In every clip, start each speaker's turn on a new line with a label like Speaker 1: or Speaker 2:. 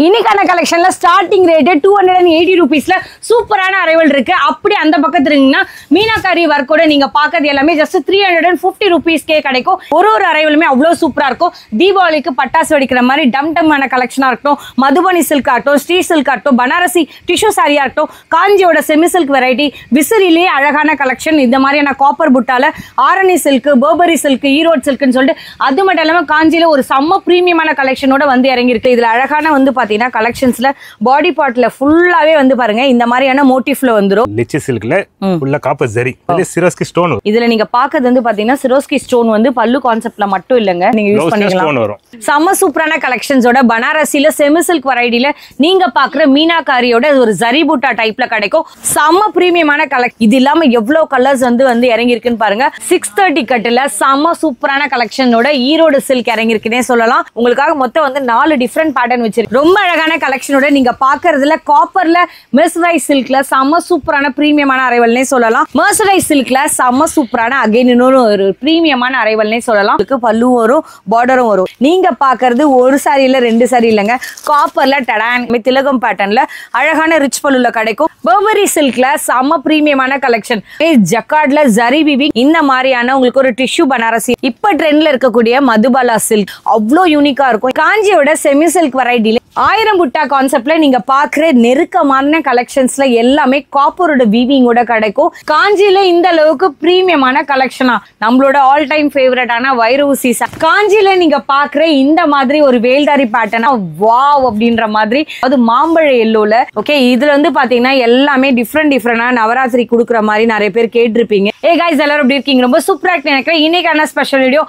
Speaker 1: இன்னைக்கான கலெக்ஷன்ல starting rate 280 ரூபீஸ்ல சூப்பரான arrival இருக்கு. அப்படி அந்த பக்கத்துல இருந்தீங்கன்னா மீனாக்காரி வர்க்கோட நீங்க பாக்குறது எல்லாமே ஜஸ்ட் 350 ரூபீஸ்க்கே கிடைக்கும். ஒரு அரைவலுமே அவ்வளவு சூப்பரா இருக்கும். தீபாவளிக்கு பட்டாசு வெடிக்கிற மாதிரி டம் டம்மான கலெக்ஷனா இருக்கட்டும், மதுபனி சில்க் ஆகட்டும், ஸ்ரீ சில்க் ஆகட்டும், பனாரசி டிஷ்யூ சாரியா இருக்கட்டும், காஞ்சியோட செமி சில்க் வெரைட்டி, விசிறிலேயே அழகான கலெக்ஷன், இந்த மாதிரியான காப்பர் புட்டால ஆரணி சில்க், பர்பரி சில்க், ஈரோடு சில்க்னு சொல்லிட்டு அது மட்டும் இல்லாம காஞ்சியில ஒரு செம்ம பிரீமியமான கலெக்ஷனோட வந்து இறங்கி இருக்கு. இதுல அழகான வந்து பாத்தீங்கன்னா கலெக்ஷன்ஸ்ல பாடி பார்ட்ல ஃபுல்லாவே வந்து பாருங்க இந்த மாதிரியான மோட்டிவ்ல வந்துரும்.
Speaker 2: லிச்சி சில்க்ல ஃபுல்லா காப்பர் ஜரி, இதுல சிரோஸ்கி ஸ்டோன்.
Speaker 1: இதுல நீங்க பாக்குறது வந்து பாத்தீங்கன்னா சிரோஸ்கி ஸ்டோன் வந்து பல்லு கான்செப்ட்ல மட்டும் இல்லங்க, நீங்க யூஸ் பண்ணிக்கலாம். செம்ம சூப்பரான கலெக்ஷன்ஸோட பனாரசில செமி சில்க் வெரைட்டில நீங்க பாக்குற மீனாக்காரியோட ஒரு ஜரி பூட்டா டைப்ல கிடைக்கும். செம்ம பிரீமியமான கலெக்ஷன். இது இல்லாம எவ்வளவு கலர்ஸ் வந்து இறங்கி இருக்குன்னு பாருங்க. 630 கட்டுல செம்ம சூப்பரான கலெக்ஷனோட ஈரோடு சில்க் இறங்கி இருக்குன்னே சொல்லலாம். உங்களுக்காக மொத்தம் வந்து 4 டிஃபரெண்ட் பேட்டர்ன் வச்சிருக்கு. ரொம்ப அழகான கலெக்ஷனோட நீங்க பாக்குறதுல காப்பர்ல மெர்சரைஸ் சில்க்ல செம்ம சூப்பரான பிரீமியமான அரைவல்னே சொல்லலாம். மெர்சரைஸ் சில்க்ல செம்ம சூப்பரான அகைன் இன்னொரு ஒரு பிரீமியமான அரைவல்னே சொல்லலாம். பல்லும் வரும், பார்டரும் வரும். நீங்க பாக்குறது ஒரு சாரி இல்ல, 2 சாரி இல்லங்க, காப்பர்ல டடான் திலகம் பேட்டர்ன்ல அழகான ரிச் பல்லுல கிடைக்கும். பர்பரி சில்க்ல செம்ம பிரீமியமான கலெக்ஷன். ஜக்கார்ட்ல ஜரி விவி, இந்த மாதிரியான உங்களுக்கு ஒரு டிஷ்யூ பனாரசி, இப்ப ட்ரெண்ட்ல இருக்கக்கூடிய மதுபாலா சில்க் அவ்வளோ யூனிக்கா இருக்கும். காஞ்சியோட செமி சில்க் வெரைட்டில 1000 புட்டா கான்செப்ட்ல நீங்க பாக்குற நெருக்கமான கலெக்ஷன்ஸ்ல எல்லாமே காப்பரோட வீவிங்கோட கிடைக்கும். காஞ்சியில இந்த அளவுக்கு பிரீமியமான கலெக்ஷனா நம்மளோட ஆல் டைம் ஃபேவரட்டான வைரூசி காஞ்சியில நீங்க பாக்குற இந்த மாதிரி ஒரு வேல்தாரி பேட்டர்னா வாவ் அப்படின்ற மாதிரி, அது மாம்பழ எல்லோல. ஓகே, இதுல வந்து பாத்தீங்கன்னா எல்லாமே டிஃப்ரெண்டா நவராத்திரி கொடுக்குற மாதிரி நிறைய பேர் கேட்டிருப்பீங்க. ஏ கைஸ் எல்லாரும் எப்படி இருக்கீங்க? ரொம்ப சூப்பரா இருக்கு நினைக்கிறேன். இன்னைக்கான ஸ்பெஷல் வீடியோ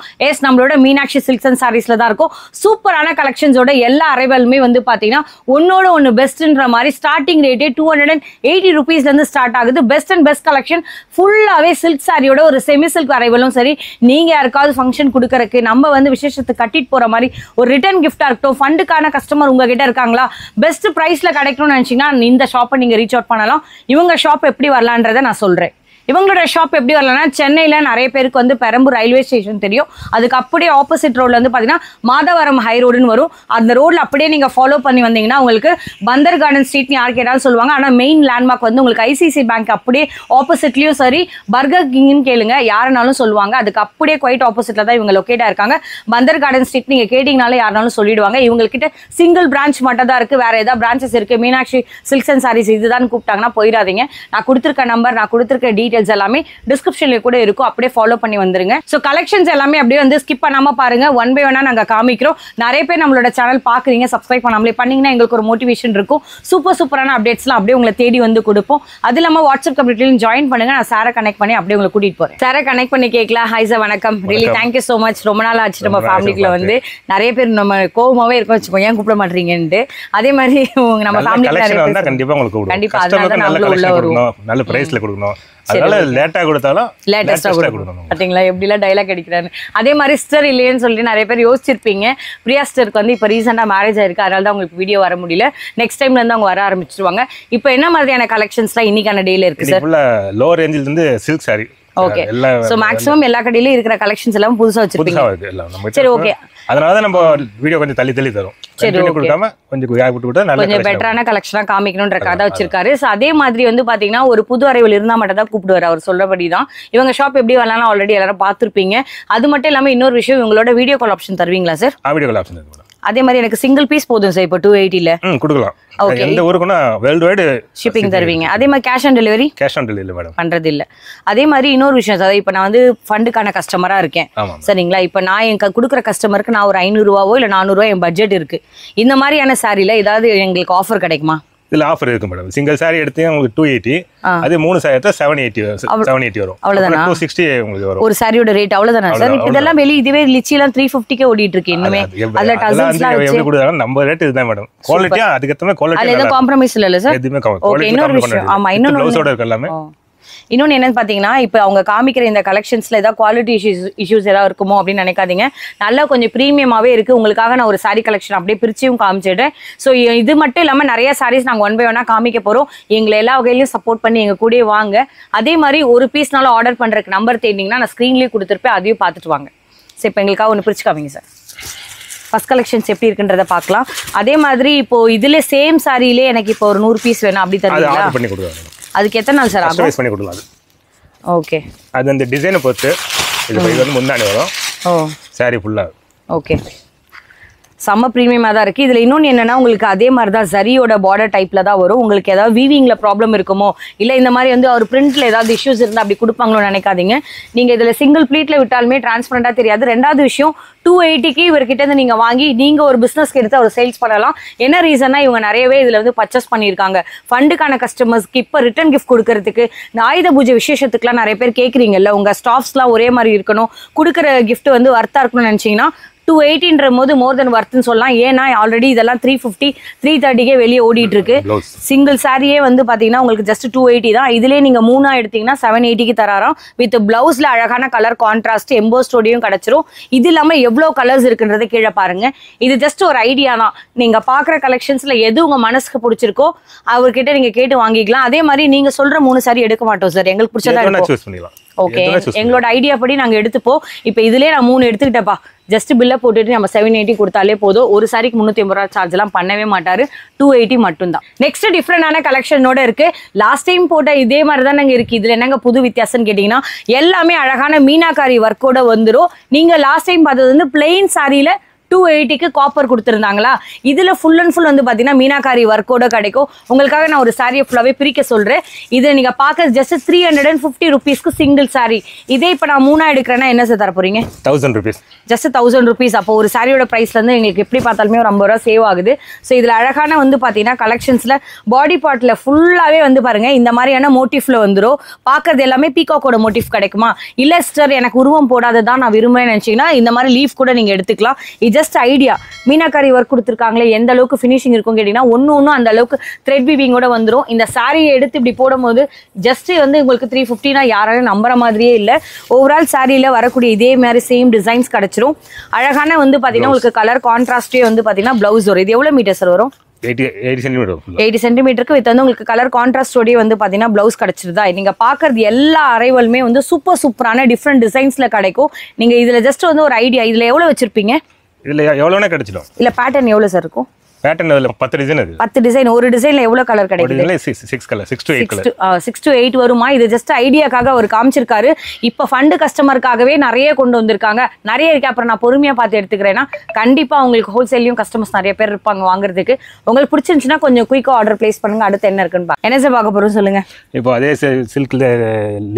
Speaker 1: நம்மளோட மீனாட்சி சில்க்ஸ் அண்ட் சாரீஸ்ல தான் இருக்கும். சூப்பரான கலெக்ஷன்ஸோட எல்லா அரைவலுமே வந்து பாத்தீங்கன்னா ஒன்னோட ஒன்னு பெஸ்ட்ன்ற மாதிரி ஸ்டார்டிங் ரேட்டே 280 ரூபீஸ்ல இருந்து ஸ்டார்ட் ஆகுது. பெஸ்ட் அண்ட் பெஸ்ட் கலெக்ஷன் ஃபுல்லாவே சில்க் சாரியோட ஒரு செமி சில்க் அரைவலும் சரி, நீங்க யாருக்காவது ஃபங்க்ஷன் கொடுக்கறதுக்கு, நம்ம வந்து விசேஷத்துக்கு கட்டிட்டு போற மாதிரி ஒரு ரிட்டர்ன் கிஃப்டா இருக்கட்டும், ஃபண்டுக்கான கஸ்டமர் உங்ககிட்ட இருக்காங்களா, பெஸ்ட் பிரைஸ்ல கிடைக்கணும்னு நினைச்சீங்கன்னா இந்த ஷாப்பை நீங்க ரீச் அவுட் பண்ணலாம். இவங்க ஷாப் எப்படி வரலான்றதை நான் சொல்றேன். இவங்களோட ஷாப் எப்படி வரலன்னா, சென்னையில நிறைய பேருக்கு வந்து பெரம்பூர் ரயில்வே ஸ்டேஷன் தெரியும். அதுக்கு அப்படியே ஆப்போசிட் ரோட்ல வந்து பாத்தீங்கன்னா மாதவரம் ஹை ரோடுன்னு வரும். அந்த ரோட்ல அப்படியே நீங்க ஃபாலோ பண்ணி வந்தீங்கன்னா உங்களுக்கு பந்தர் கார்டன் ஸ்ட்ரீட் யார் கேட்டாலும் சொல்லுவாங்க. ஆனா மெயின் லேண்ட்மார்க் வந்து உங்களுக்கு ஐசிசி பேங்க் அப்படியே ஆப்போசிட்லயும் சரி, பர்கர் கிங்னு கேளுங்க, யாருனாலும் சொல்லுவாங்க. அதுக்கு அப்படியே குவைட் ஆப்போசிட்ல தான் இவங்க லொக்கேட்டா இருக்காங்க. பந்தர் கார்டன் ஸ்ட்ரீட் நீங்க கேட்டீங்கனாலே யாருனாலும் சொல்லிடுவாங்க. இவங்க கிட்ட சிங்கிள் பிரான்ச் மட்டும் தான் இருக்கு, வேற ஏதாவது பிரான்ச்சஸ் இருக்கு, மீனாட்சி சில்க்ஸ் அண்ட் சாரீஸ் இதுதான் கூப்பிட்டாங்கன்னா போயிடாதீங்க. நான் கொடுத்துருக்க நம்பர், நான் கொடுத்துருக்க டீடைல்ஸ் எல்லாமே டிஸ்கிரிப்ஷன்ல கூட இருக்கும், அப்படியே ஃபாலோ பண்ணி வந்துருங்க. சோ கலெக்ஷன்ஸ் எல்லாமே அப்படியே வந்து ஸ்கிப் பண்ணாம பாருங்க. ஒன் பை ஒன்னா நாங்க காமிக்கிறோம். நிறைய பேர் நம்மளோட சேனல் பாக்குறீங்க, சப்ஸ்கிரைப் பண்ணாமலே பண்ணீங்கன்னா எங்களுக்கு ஒரு மோட்டிவேஷன் இருக்கும். சூப்பரான அப்டேட்ஸ்லாம் அப்படியே உங்களை தேடி வந்து கொடுப்போம். அது இல்லாம வாட்ஸ்அப் கம்யூனிட்டிலையும் ஜாயின் பண்ணுங்க. நான் சாரை கனெக்ட் பண்ணி அப்படியே உங்களை கூட்டிட்டு போறேன். சாரை கனெக்ட் பண்ணி கேட்கலாம். ஹாய் சார், வணக்கம். Really thank you so much. ரொம்ப நாள் ஆச்சு நம்ம ஃபேமிலிக்குள்ள வந்து. நிறைய பேர் நம்ம கோவமாவே இருக்க வச்சுக்கோ, ஏன் கூப்பிட மாட்டீங்கன்னு. அதே மாதிரி நம்ம ஃபேமிலிக்கு
Speaker 2: கண்டிப்பா உங்களுக்கு
Speaker 1: கண்டிப்பா அதனால நல்ல உள்ள வரும்,
Speaker 2: நல்ல பிரைஸ்ல கொடுக்கணும். அதனால லேட்டா கொடுத்தாலும் லேட்டஸ்டா கொடுக்கணும்.
Speaker 1: பாத்தீங்களா எப்படிலாம் டைலாக் அடிக்கிறாரு. அதே மாதிரி சிஸ்டர் இல்லையேன்னு சொல்லிட்டு நிறைய பேர் யோசிச்சிருப்பீங்க. பிரியா சிஸ்டருக்கு வந்து இப்போ ரீசெண்டா மேரேஜ் ஆயிருக்கு, அதனால தான் உங்களுக்கு வீடியோ வர முடியல. நெக்ஸ்ட் டைம்ல இருந்து அவங்க வர ஆரம்பிச்சிருவாங்க. இப்போ என்ன மாதிரியான கலெக்ஷன்ஸ்லாம் இன்னைக்கான டேல இருக்கு சார்?
Speaker 2: லோ ரேஞ்சில இருந்து silk sorry.
Speaker 1: Okay, so maximum எல்லா கடையிலயும் இருக்கிற கலெக்ஷன்ஸ் எல்லாம் புதுசா வச்சிருப்பீங்க. சரி, ஓகே.
Speaker 2: அதனால தான் நம்ம வீடியோ கொஞ்சம் தள்ளி தரும். சரி, கொடுக்காம கொஞ்சம்
Speaker 1: கொஞ்சம் பெட்டரான கலெக்ஷனா காமிக்கணும்ன்றக்காக தான் வச்சிருக்காரு. சோ அதே மாதிரி வந்து பாத்தீங்கன்னா ஒரு புது அரைவல் இருந்தா மட்டும் தான் கூப்பிடுவாரு. அவர் சொல்றபடிதான் இவங்க ஷாப் எப்படி வரலாம் ஆல்ரெடி எல்லாரும் பாத்துருப்பீங்க. அது மட்டும் இல்லாம இன்னொரு விஷயம், உங்களோட வீடியோ கால் ஆப்ஷன் தருவீங்களா சார்?
Speaker 2: வீடியோ கால் ஆப்ஷன் இருக்கு.
Speaker 1: அதே மாதிரி எனக்கு சிங்கிள் பீஸ் போதும் சார். இப்போ 280ல
Speaker 2: கொடுக்கலாம். எந்த ஊருக்குனா வேர்ல்ட் வைட்
Speaker 1: ஷிப்பிங் தருவீங்க. அதே மாதிரி cash on delivery?
Speaker 2: Cash on delivery madam பண்றது
Speaker 1: இல்ல. அதே மாதிரி இன்னொரு விஷயம் சார், இப்போ நான் வந்து ஃபண்டுக்கான கஸ்டமரா இருக்கேன் சரிங்களா. இப்போ நான் என் கொடுக்குற கஸ்டமருக்கு நான் ஒரு 500 ரூபாவோ இல்ல 400 ரூபாய் என் பட்ஜெட் இருக்கு. இந்த மாதிரியான சாரில ஏதாவது எங்களுக்கு ஆஃபர் கிடைக்குமா?
Speaker 2: இதுல ஆஃபர் இருக்கு மேடம். சிங்கிள் சாரி எடுத்தீங்க உங்களுக்கு 280, அதே 3 சாரி எடுத்தா 780 வரும்.
Speaker 1: அவ்வளவுதானா?
Speaker 2: 260 உங்களுக்கு வரும்
Speaker 1: ஒரு சாரியோட ரேட். அவ்வளவுதானா சார்? இப்போ இதெல்லாம் வெளிய இதுவே லிச்சி எல்லாம் 350க்கு ஓடிட்டு இருக்கு இன்னுமே. அதுல டசன்ஸ்லாம்
Speaker 2: எப்படி கொடுத்தாங்க நம்ம ரேட் இதுதான் மேடம். குவாலிட்டியா அதுக்கு ஏத்த மாதிரி குவாலிட்டி.
Speaker 1: அதுல எதுவும் காம்ப்ரமைஸ் இல்ல சார்?
Speaker 2: எதுமே காம்ப்ரமைஸ்.
Speaker 1: இன்னொரு விஷயம், ஆமா இன்னொரு
Speaker 2: ப்ளவுஸோட இருக்கு எல்லாமே.
Speaker 1: இன்னொன்னு என்னன்னு பாத்தீங்கன்னா, இப்ப அவங்க காமிக்கிற இந்த கலெக்ஷன்ஸ்ல ஏதாவது குவாலிட்டி இஷ்யூஸ் ஏதாவது இருக்குமோ அப்படின்னு நினைக்காதீங்க. நல்லா கொஞ்சம் பிரீமியமாவே இருக்கு. உங்களுக்காக நான் ஒரு சாரி கலெக்ஷன் அப்படியே பிரிச்சும் காமிச்சிடுறேன். ஸோ இது மட்டும் இல்லாம நிறைய சாரீஸ் நாங்க ஒன் பை ஒன்னா காமிக்க போறோம். எங்களை எல்லா வகையிலையும் சப்போர்ட் பண்ணி எங்க கூட வாங்க. அதே மாதிரி ஒரு பீஸ்னால ஆர்டர் பண்றதுக்கு நம்பர் தேடினீங்கன்னா நான் ஸ்கிரீன்லயே கொடுத்துருப்பேன், அதையும் பார்த்துட்டு வாங்க. சரி, இப்போ எங்களுக்காக ஒன்று பிரிச்சு காமிங்க சார். ஃபர்ஸ்ட் கலெக்ஷன்ஸ் எப்படி இருக்குன்றத பார்க்கலாம். அதே மாதிரி இப்போ இதுல சேம் சாரியிலே எனக்கு இப்போ ஒரு 100 பீஸ் வேணும் அப்படி தருவீங்களா?
Speaker 2: ஆர்டர் பண்ணி கொடுங்க.
Speaker 1: அதுக்கு எத்தனை நாள் சார் ஆகும்?
Speaker 2: கஸ்டமைஸ் பண்ணி கொடுக்கலாம்.
Speaker 1: ஓகே.
Speaker 2: அது அந்த டிசைனை பொறுத்து இது வந்து முந்தானி வரும். ஓ சாரி ஃபுல்லா. ஓகே.
Speaker 1: செம்ம ப்ரீமியமாக தான் இருக்குது. இதில் இன்னொன்று என்னென்னா உங்களுக்கு அதே மாதிரி தான் ஜரியோட பார்டர் டைப்பில் தான் வரும். உங்களுக்கு ஏதாவது வீவிங்கில் ப்ராப்ளம் இருக்குமோ இல்லை இந்த மாதிரி வந்து ஒரு பிரிண்ட்டில் ஏதாவது இஷ்யூஸ் இருந்தால் அப்படி கொடுப்பாங்களோ நினைக்காதீங்க. நீங்கள் இதில் சிங்கிள் ப்ளீட்டில் விட்டாலுமே டிரான்ஸ்பரண்டாக தெரியாது. ரெண்டாவது விஷயம் 280க்கு இவர்கிட்ட நீங்க வாங்கி நீங்க ஒரு பிசினஸ்க்கு எடுத்து அவர் சேல்ஸ் பண்ணலாம். என்ன ரீசன்னா இவங்க நிறையவே இதுல வந்து பர்ச்சேஸ் பண்ணியிருக்காங்க. ஃபண்டுக்கான கஸ்டமர்ஸ்க்கு இப்போ ரிட்டர்ன் கிஃப்ட் கொடுக்கறதுக்கு ஆயுத பூஜை விசேஷத்துக்குலாம் நிறைய பேர் கேட்குறீங்கல்ல, உங்க ஸ்டாஃப்ஸ்லாம் ஒரே மாதிரி இருக்கணும், கொடுக்குற கிஃப்ட் வந்து வர்த்தா இருக்கணும்னு நினைச்சீங்கன்னா 280ன்ற போது மோர் தென் வர்த்துன்னு சொல்லலாம். ஏன்னா ஆல்ரெடி இதெல்லாம் 350 330கே வெளியே ஓடிட்டு இருக்கு. சிங்கிள் சாரியே வந்து பாத்தீங்கன்னா உங்களுக்கு ஜஸ்ட் 280 தான். இதுலேயே நீங்க 3 எடுத்தீங்கன்னா 780க்கு தராராம். வித் பிளவுஸ்ல அழகான கலர் கான்ட்ராஸ்ட் எம்போஸ்டோடையும் கிடைச்சிரும். இது இல்லாம எவ்வளவு கலர்ஸ் இருக்குன்றதை கீழே பாருங்க. இது ஜஸ்ட் ஒரு ஐடியா தான். நீங்க பாக்குற கலெக்ஷன்ஸ்ல எது உங்க மனசுக்கு பிடிச்சிருக்கோ அவர்கிட்ட நீங்க கேட்டு வாங்கிக்கலாம். அதே மாதிரி நீங்க சொல்ற 3 சாரி எடுக்க மாட்டோம் சார், எங்களுக்கு பிடிச்சதா எடுப்போம். ஓகே, எங்களோட ஐடியா படி நாங்க எடுத்துப்போம். இப்போ இதுலயே நான் 3 எடுத்துக்கிட்டப்பா, ஜஸ்ட் பில்ல போட்டுட்டு நம்ம 780 கொடுத்தாலே போதும். ஒரு சாரிக்கு 350 ரூபா சார்ஜ் எல்லாம் பண்ணவே மாட்டாரு. 280 மட்டும் தான். நெக்ஸ்ட் டிஃப்ரெண்டான கலெக்ஷனோட இருக்கு. லாஸ்ட் டைம் போட்ட இதே மாதிரி தான் நாங்க இருக்கு. இதுல என்னங்க புது வித்தியாசம் கேட்டீங்கன்னா எல்லாமே அழகான மீனாக்காரி ஒர்க்கோட வந்துடும். நீங்க லாஸ்ட் டைம் பார்த்தது வந்து பிளெயின் சாரியில 280க்கு காப்பர் கொடுத்துருந்தாங்களா, இதுல ஃபுல் அண்ட் ஃபுல் வந்து பாத்தீங்கன்னா மீனாக்காரி ஒர்க்கோட கிடைக்கும். உங்களுக்காக நான் ஒரு சாரியை ஃபுல்லாவே பிரிக்க சொல்றேன். இதை நீங்க பார்க்க ஜஸ்ட் 350 ருபீஸ்க்கு சிங்கிள் சாரி. இதே இப்ப நான் 3 எடுக்கிறேன்னா என்ன சார் தர போறீங்க?
Speaker 2: 1000 ருபீஸ்.
Speaker 1: Just 1000 rupees. அப்போ ஒரு சாரியோட பிரைஸ்ல இருந்து எங்களுக்கு எப்படி பார்த்தாலுமே ஒரு 50 ரூபா சேவ் ஆகுது. ஸோ இதுல அழகான வந்து பாத்தீங்கன்னா கலெக்ஷன்ஸ்ல பாடி பார்ட்ல ஃபுல்லாவே வந்து பாருங்க இந்த மாதிரியான மோட்டிவ்ல வந்துடும். பாக்குறது எல்லாமே பீகாக்கோட மோட்டிவ் கிடைக்குமா, இல்ல சிஸ்டர் எனக்கு உருவம் போடாததான் நான் விரும்புறேன்னு நினைச்சீங்கன்னா இந்த மாதிரி லீஃப் கூட நீங்க எடுத்துக்கலாம். Just idea. மீனாக்காரி ஒர்க் கொடுத்துருக்காங்களே எந்த அளவுக்கு ஃபினிஷிங் இருக்கும் கேட்டீங்கன்னா ஒன்னும் அந்த அளவுக்கு த்ரெட் வீவிங்கோட வந்துடும். இந்த சாரியை எடுத்து இப்படி போடும்போது ஜஸ்ட் வந்து உங்களுக்கு 350 யாராலும் நம்புற மாதிரியே இல்லை. ஓவரால் சாரியில வரக்கூடிய இதே மாதிரி சேம் டிசைன்ஸ் கிடைச்சிரும். அழகான வந்து பாத்தீங்கன்னா உங்களுக்கு கலர் கான்ட்ராஸ்டே வந்து பாத்தீங்கன்னா பிளவுஸ் வரும். இது எவ்வளவு மீட்டர் சார் வரும்? 80 சென்டிமீட்டருக்கு வித் வந்து உங்களுக்கு கலர் கான்ட்ராஸ்டோடய வந்து பாத்தீங்கன்னா பிளவுஸ் கிடைச்சிருதா. நீங்க பாக்குறது எல்லா அரைவலுமே வந்து சூப்பரான டிஃப்ரெண்ட் டிசைன்ஸ்ல கிடைக்கும். நீங்க இதுல ஜஸ்ட் வந்து ஒரு ஐடியா, இதுல எவ்வளவு வச்சிருப்பீங்க?
Speaker 2: இதுல எவ்வளவுனா கிடைச்சிடும்.
Speaker 1: இல்ல பேட்டர்ன் எவ்வளவு சார் இருக்கும்?
Speaker 2: பேட்டர்ன் அதுல 10 டிசைன் அது. 10
Speaker 1: டிசைன். ஒரு டிசைன்ல எவ்வளவு கலர் கிடைக்குது?
Speaker 2: 6 கலர், 6 to 8 கலர்.
Speaker 1: 6 to 8 வருமா? இது ஜஸ்ட் ஐடியாக்காக அவர் காமிச்சிருக்காரு. இப்ப ஃபண்ட் கஸ்டமருக்காகவே நிறைய கொண்டு வந்திருக்காங்க. நிறைய இருக்கு. அப்புறம் நான் பொறுமையா பார்த்து எடுத்துக்கிறேன்னா கண்டிப்பா உங்களுக்கு ஹோல்சேல்லையும் கஸ்டமர்ஸ் நிறைய பேர் இருப்பாங்க வாங்குறதுக்கு. உங்களுக்கு பிடிச்சிருந்துச்சுன்னா கொஞ்சம் குயிக்கா ஆர்டர் பிளேஸ் பண்ணுங்க. அடுத்து என்ன இருக்குன்னு என்ன சார் பார்க்க போறோம் சொல்லுங்க.
Speaker 2: இப்போ அதே சில்க்ல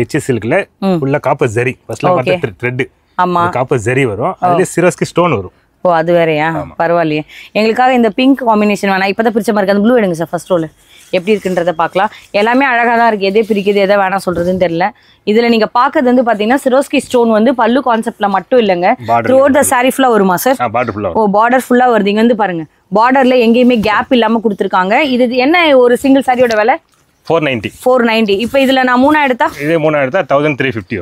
Speaker 2: லிச்சி சில்க்ல ஃபுல்லா காப்பர் ஜரி. ஃபர்ஸ்ட்ல பார்த்தா த்ரெட். ஆமா, காப்பர் ஜரி வரும். அதுல சிரோஸ்கி ஸ்டோன் வரும்.
Speaker 1: ஓ அது வேறையா? பரவாயில்லையே. எங்களுக்காக இந்த பிங்க் காம்பினேஷன் வேணா. இப்பதான் பிடிச்ச மாதிரி இருக்கு. அந்த ப்ளூ எடுங்க சார் ஃபர்ஸ்ட் ரோல். எப்படி இருக்குன்றத பார்க்கலாம். எல்லாமே அழகா தான் இருக்கு. எதே பிரிக்குது எதை வேணா சொல்றதுன்னு தெரியல. இதுல நீங்க பாக்குறது வந்து பாத்தீங்கன்னா சிரோஸ்கி ஸ்டோன் வந்து பல்லு கான்செப்ட்ல மட்டும் இல்லங்க, த்ரூ அவுட் தி சாரி ஃபுல்லா வருமா சார்? ஓ பார்டர் ஃபுல்லா வருது. இங்க வந்து பாருங்க பார்டர்ல எங்கேயுமே கேப் இல்லாம கொடுத்துருக்காங்க. இது என்ன ஒரு சிங்கிள் சாரியோட விலை? 490. இப்போ இதுல நான் 3 எடுத்தா இதே 3 எடுத்தா 1350